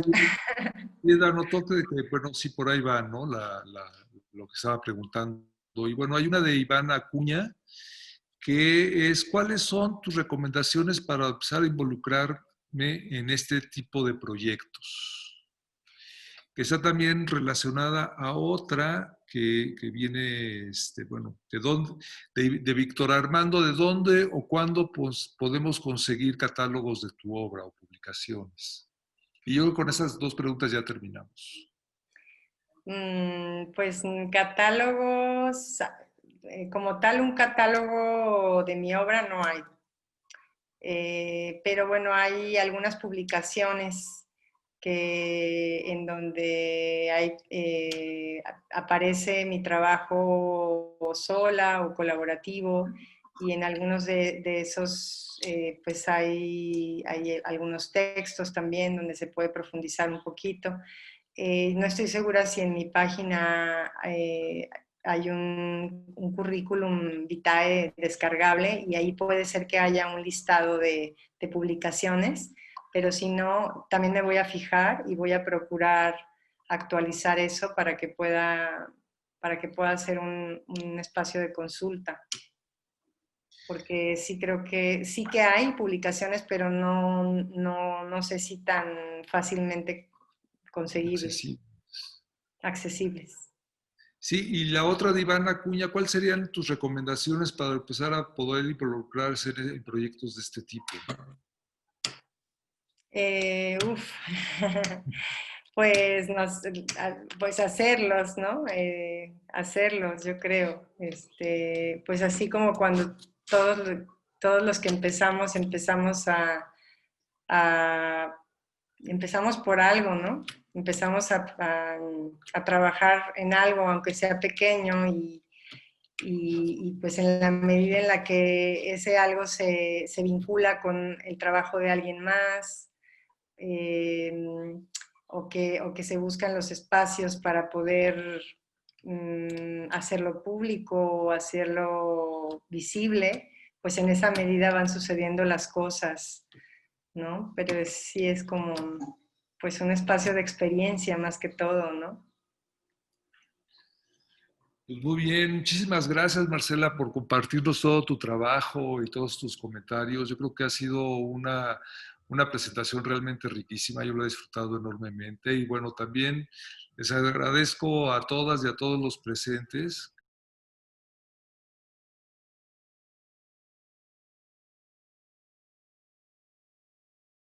Y anotó que, bueno, sí, por ahí va, ¿no? Lo que estaba preguntando. Y bueno, hay una de Iván Acuña, que es, ¿cuáles son tus recomendaciones para empezar a involucrarme en este tipo de proyectos? Que está también relacionada a otra que viene, bueno, de Víctor Armando, ¿de dónde o cuándo pues, podemos conseguir catálogos de tu obra o publicaciones? Y yo con esas dos preguntas ya terminamos. Pues catálogos, como tal un catálogo de mi obra no hay. Pero bueno, hay algunas publicaciones en donde aparece mi trabajo sola o colaborativo, y en algunos de esos pues hay algunos textos también donde se puede profundizar un poquito. No estoy segura si en mi página hay un currículum vitae descargable, y ahí puede ser que haya un listado de publicaciones, pero si no, también me voy a fijar y voy a procurar actualizar eso para que pueda ser un espacio de consulta. Porque sí creo que sí que hay publicaciones, pero no sé si tan fácilmente conseguibles, Accesible. accesibles. Sí, y la otra de Iván Acuña, ¿cuáles serían tus recomendaciones para empezar a poder involucrarse en proyectos de este tipo? Uf. Pues, pues hacerlos, ¿no? Hacerlos, yo creo. Pues así como cuando todos los que empezamos empezamos por algo, ¿no? Empezamos a trabajar en algo, aunque sea pequeño, y pues en la medida en la que ese algo se vincula con el trabajo de alguien más, o que se buscan los espacios para poder hacerlo público o hacerlo visible, pues en esa medida van sucediendo las cosas, ¿no? Pero sí es como pues un espacio de experiencia más que todo, ¿no? Pues muy bien, muchísimas gracias Marcela por compartirnos todo tu trabajo y todos tus comentarios. Yo creo que ha sido una presentación realmente riquísima, yo lo he disfrutado enormemente y bueno, también les agradezco a todas y a todos los presentes